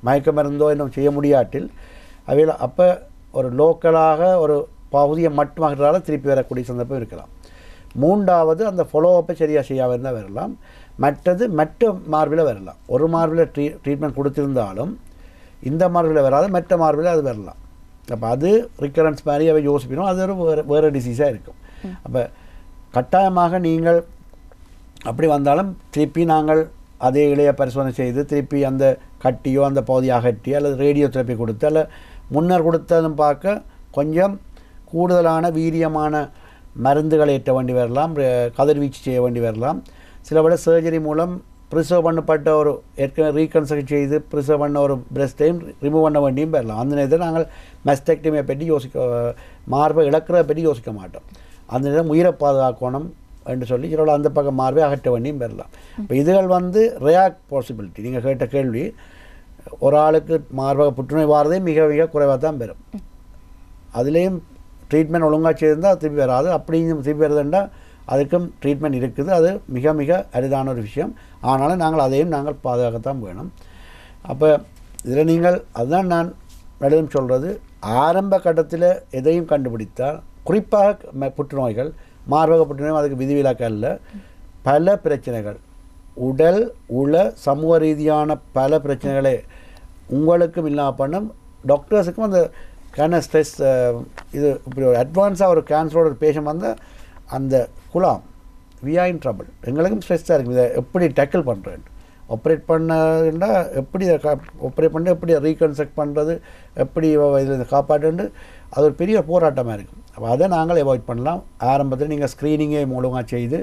மயக்க மருந்தோ இன்னும் செய்ய முடியாட்டில் அவையில் அப்போ ஒரு லோக்கலாக ஒரு பகுதியை மட்டுமாகிறதால திருப்பி வரக்கூடிய சந்தர்ப்பம் இருக்கலாம். 3வது அந்த ஃபாலோஅப்பை சரியாக செய்யாமல் இருந்தால் வரலாம். மற்ற மார்பில் வரலாம். ஒரு மார்பில் ட்ரீட்மெண்ட் கொடுத்திருந்தாலும் இந்த மார்பில் வராது, மற்ற மார்பில் அது வரலாம். அப்போ அது ரிக்கரன்ஸ் மாதிரி அவை யோசிக்கணும், அது ஒரு வேறு டிசீஸாக இருக்கும். அப்போ கட்டாயமாக நீங்கள் அப்படி வந்தாலும் திருப்பி நாங்கள் அதே இளைய பரிசோதனை செய்து திருப்பி அந்த கட்டியோ அந்த பகுதியை அகட்டி அல்லது ரேடியோ தெரப்பி கொடுத்து அல்ல முன்னர் கொடுத்ததும் பார்க்க கொஞ்சம் கூடுதலான வீரியமான மருந்துகளை ஏற்ற வேண்டி வரலாம், கதிர்வீச்சு செய்ய வேண்டி வரலாம். சில விட சர்ஜரி மூலம் ப்ரிசர்வ் பண்ணப்பட்ட ஒரு ஏற்கனவே ரீகன்ஸ்ட்ரக்ட் செய்து ப்ரிசர்வ் பண்ண ஒரு பிரெஸ்டையும் ரிமூவ் பண்ண வேண்டியும் வரலாம். அந்த நேரத்தில் நாங்கள் மெஸ்டெக்டமியை பற்றி மார்பை இழக்கிறத பற்றி யோசிக்க மாட்டோம். அந்த நேரம் உயிரை பாதுகாக்கணும் என்று சொல்லி சிலோட அந்த பக்கம் மார்பை அகற்ற வேண்டியும் பெறலாம். இப்போ இதுகள் வந்து ரியாக்ட் பாசிபிலிட்டி. நீங்கள் கேட்ட கேள்வி, ஒரு ஆளுக்கு மார்பக புற்றுநோய் வாரதே மிக மிக குறைவாக தான் பெறும். அதுலேயும் ட்ரீட்மெண்ட் ஒழுங்காக செய்திருந்தால் திருப்பி வராது. அப்படியும் திருப்பி வருதுன்னா அதுக்கும் ட்ரீட்மெண்ட் இருக்குது. அது மிக மிக அரிதான ஒரு விஷயம். ஆனாலும் நாங்கள் அதையும் நாங்கள் பாதுகாக்கத்தான் வேணும். அப்போ இதில் நீங்கள் அதுதான் நான் நடுவும் சொல்கிறது, ஆரம்ப கட்டத்தில் எதையும் கண்டுபிடித்தால் குறிப்பாக புற்றுநோய்கள், மார்பக புற்றுநோய் அதுக்கு விதிவிலக்கு அல்ல, பல பிரச்சனைகள் உடல் உள சமூக ரீதியான பல பிரச்சனைகளை உங்களுக்கும் இல்லாமல் பண்ணும், டாக்டர்ஸுக்கும் அந்த ஸ்ட்ரெஸ். இது இப்படி ஒரு அட்வான்ஸாக ஒரு கேன்சரோட ஒரு பேஷண்ட் வந்தால் அந்த குலாம் வி ஆர் இன் ட்ரபிள். எங்களுக்கும் ஸ்ட்ரெஸ்ஸாக இருக்குது, இதை எப்படி டேக்கிள் பண்ணுறேன், ஆப்ரேட் பண்ணா எப்படி ஆப்ரேட் பண்ணி எப்படி ரீகன்ஸ்ட்ரக்ட் பண்ணுறது, எப்படி இதில் காப்பாற்றுன்னு அது ஒரு பெரிய போராட்டமாக இருக்கும். அப்போ அதை நாங்கள் அவாய்ட் பண்ணலாம். ஆரம்பத்தில் நீங்கள் ஸ்க்ரீனிங்கே மூலமாக செய்து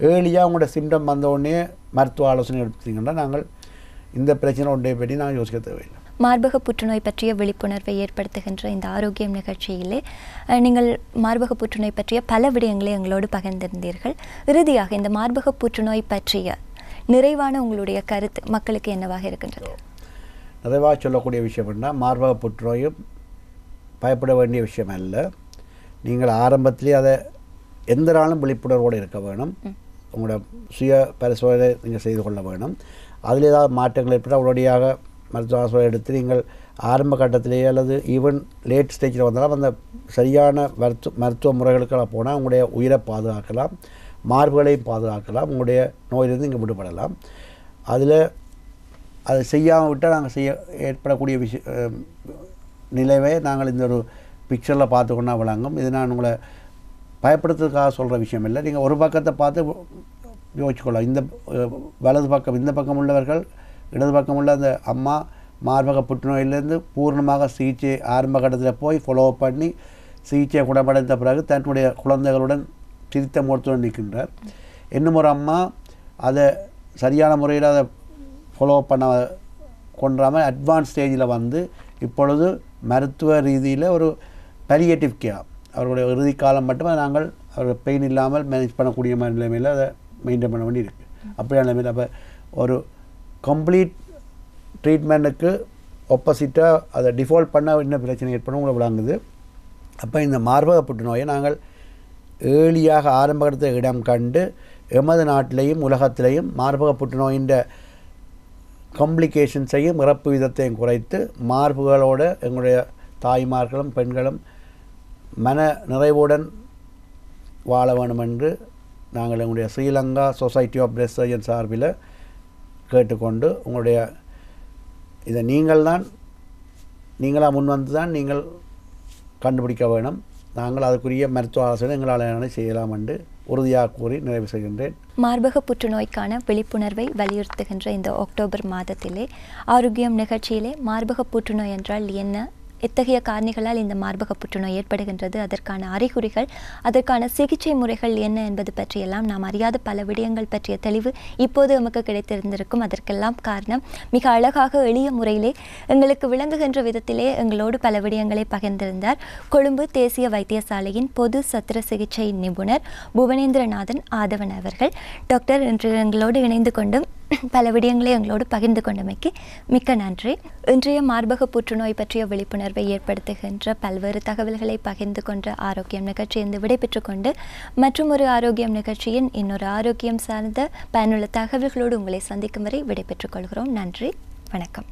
ஏர்லியாக உங்களோட சிம்டம் வந்த உடனே மருத்துவ ஆலோசனை எடுத்தீங்கன்னா நாங்கள் இந்த பிரச்சனை ஒன்றை பற்றி நாங்கள் யோசிக்க தேவையில்லை. மார்பக புற்றுநோய் பற்றிய விழிப்புணர்வை ஏற்படுத்துகின்ற இந்த ஆரோக்கியம் நிகழ்ச்சியிலே நீங்கள் மார்பக புற்றுநோய் பற்றிய பல விடயங்களை எங்களோடு பகிர்ந்திருந்தீர்கள். இறுதியாக இந்த மார்பக புற்றுநோய் பற்றிய நிறைவான உங்களுடைய கருத்து மக்களுக்கு என்னவாக இருக்கின்றது? நிறைவாக சொல்லக்கூடிய விஷயம் என்ன, மார்பக புற்றுநோயும் பயப்பட வேண்டிய விஷயம் அல்ல. நீங்கள் ஆரம்பத்திலே அதை எந்த நாளும் விழிப்புணர்வோடு இருக்க வேணும். உங்களோட சுய பரிசோதனை நீங்கள் செய்து கொள்ள வேணும். அதில் ஏதாவது மாற்றங்கள் ஏற்பட்டால் உடனடியாக மருத்துவ ஆலோசனை எடுத்து நீங்கள் ஆரம்ப கட்டத்திலேயே அல்லது ஈவன் லேட் ஸ்டேஜில் வந்தாலும் அந்த சரியான மருத்துவ முறைகளுக்கெல்லாம் போனால் உங்களுடைய உயிரை பாதுகாக்கலாம், மார்புகளையும் பாதுகாக்கலாம், உங்களுடைய நோயிலிருந்து இங்கே விடுபடலாம். அதில் அதை செய்யாமல் விட்டால் நாங்கள் ஏற்படக்கூடிய நிலைவை நாங்கள் இந்த ஒரு பிக்சரில் பார்த்துக்கொண்டா விளங்கும். இது நான் உங்களை பயப்படுத்துறதுக்காக சொல்கிற விஷயம் இல்லை. நீங்கள் ஒரு பக்கத்தை பார்த்து யோசிச்சுக்கொள்ளலாம். இந்த வலது பக்கம், இந்த பக்கம் உள்ளவர்கள், இடது பக்கம் உள்ள அந்த அம்மா மார்பக புற்றுநோயிலேருந்து பூர்ணமாக சிகிச்சை ஆரம்ப கட்டத்தில் போய் ஃபாலோ பண்ணி சிகிச்சையை குணமடைந்த பிறகு தன்னுடைய குழந்தைகளுடன் திருத்த முகத்துடன் நிற்கின்றார். இன்னும் ஒரு அம்மா அதை சரியான முறையில் அதை ஃபாலோ பண்ண கொண்டாமல் அட்வான்ஸ் ஸ்டேஜில் வந்து இப்பொழுது மருத்துவ ரீதியில் ஒரு பலியேட்டிவ் கேர், அவர்களுடைய இறுதி காலம் மட்டுமே நாங்கள் அவர்கள் பெயின் இல்லாமல் மேனேஜ் பண்ணக்கூடிய மாதிரி நிலைமையில் அதை மெயின்டைன் பண்ண வேண்டி இருக்குது. அப்படியான நிலைமையில் அப்போ ஒரு கம்ப்ளீட் ட்ரீட்மெண்ட்டுக்கு ஆப்போசிட்டாக அதை டிஃபால்ட் பண்ண இன்னும் பிரச்சனை ஏற்படும் உங்களை விளங்குது. அப்போ இந்த மார்பக புற்றுநோயை நாங்கள் ஏர்லியாக ஆரம்ப கட்டத்தில் இடம் கண்டு எமது நாட்டிலையும் உலகத்திலையும் மார்பக புற்றுநோயின் காம்ப்ளிகேஷன்ஸையும் இறப்பு விதத்தையும் குறைத்து மார்புகளோடு எங்களுடைய தாய்மார்களும் பெண்களும் மன நிறைவுடன் வாழ வேண்டும் என்று நாங்கள் எங்களுடைய Sri Lanka society of breast surgeon சார்பில் கேட்டுக்கொண்டு, உங்களுடைய இதை நீங்களாக முன்வந்து தான் நீங்கள் கண்டுபிடிக்க வேணும். நாங்கள் அதுக்குரிய மருத்துவ ஆலோசனை எங்களால் செய்யலாம் என்று உறுதியாக கூறி நிறைவு செய்கின்றேன். மார்பக புற்றுநோய்க்கான விழிப்புணர்வை வலியுறுத்துகின்ற இந்த அக்டோபர் மாதத்திலே ஆரோக்கியம் நிகழ்ச்சியிலே மார்பக புற்றுநோய் என்றால் என்ன, எத்தகைய காரணிகளால் இந்த மார்பக புற்றுநோய் ஏற்படுகின்றது, அதற்கான அறிகுறிகள், அதற்கான சிகிச்சை முறைகள் என்ன என்பது பற்றியெல்லாம் நாம் அறியாத பல விடயங்கள் பற்றிய தெளிவு இப்போது நமக்கு கிடைத்திருந்திருக்கும். அதற்கெல்லாம் காரணம் மிக அழகாக எளிய முறையிலே எங்களுக்கு விளங்குகின்ற விதத்திலே எங்களோடு பல விடயங்களை பகிர்ந்திருந்தார் கொழும்பு தேசிய வைத்தியசாலையின் பொது சத்திர சிகிச்சை நிபுணர் புவனேந்திரநாதன் ஆதவன் அவர்கள். டாக்டர், இன்று எங்களோடு இணைந்து கொண்டும் பல விடயங்களை எங்களோடு பகிர்ந்து கொண்டமைக்கு மிக்க நன்றி. இன்றைய மார்பக புற்றுநோய் பற்றிய விழிப்புணர்வை ஏற்படுத்துகின்ற பல்வேறு தகவல்களை பகிர்ந்து கொண்ட ஆரோக்கியம் நிகழ்ச்சியிலிருந்து விடைபெற்றுக் கொண்டு மற்றும் ஒரு ஆரோக்கியம் நிகழ்ச்சியின் இன்னொரு ஆரோக்கியம் சார்ந்த பயனுள்ள தகவல்களோடு உங்களை சந்திக்கும் வரை விடைபெற்றுக் கொள்கிறோம். நன்றி, வணக்கம்.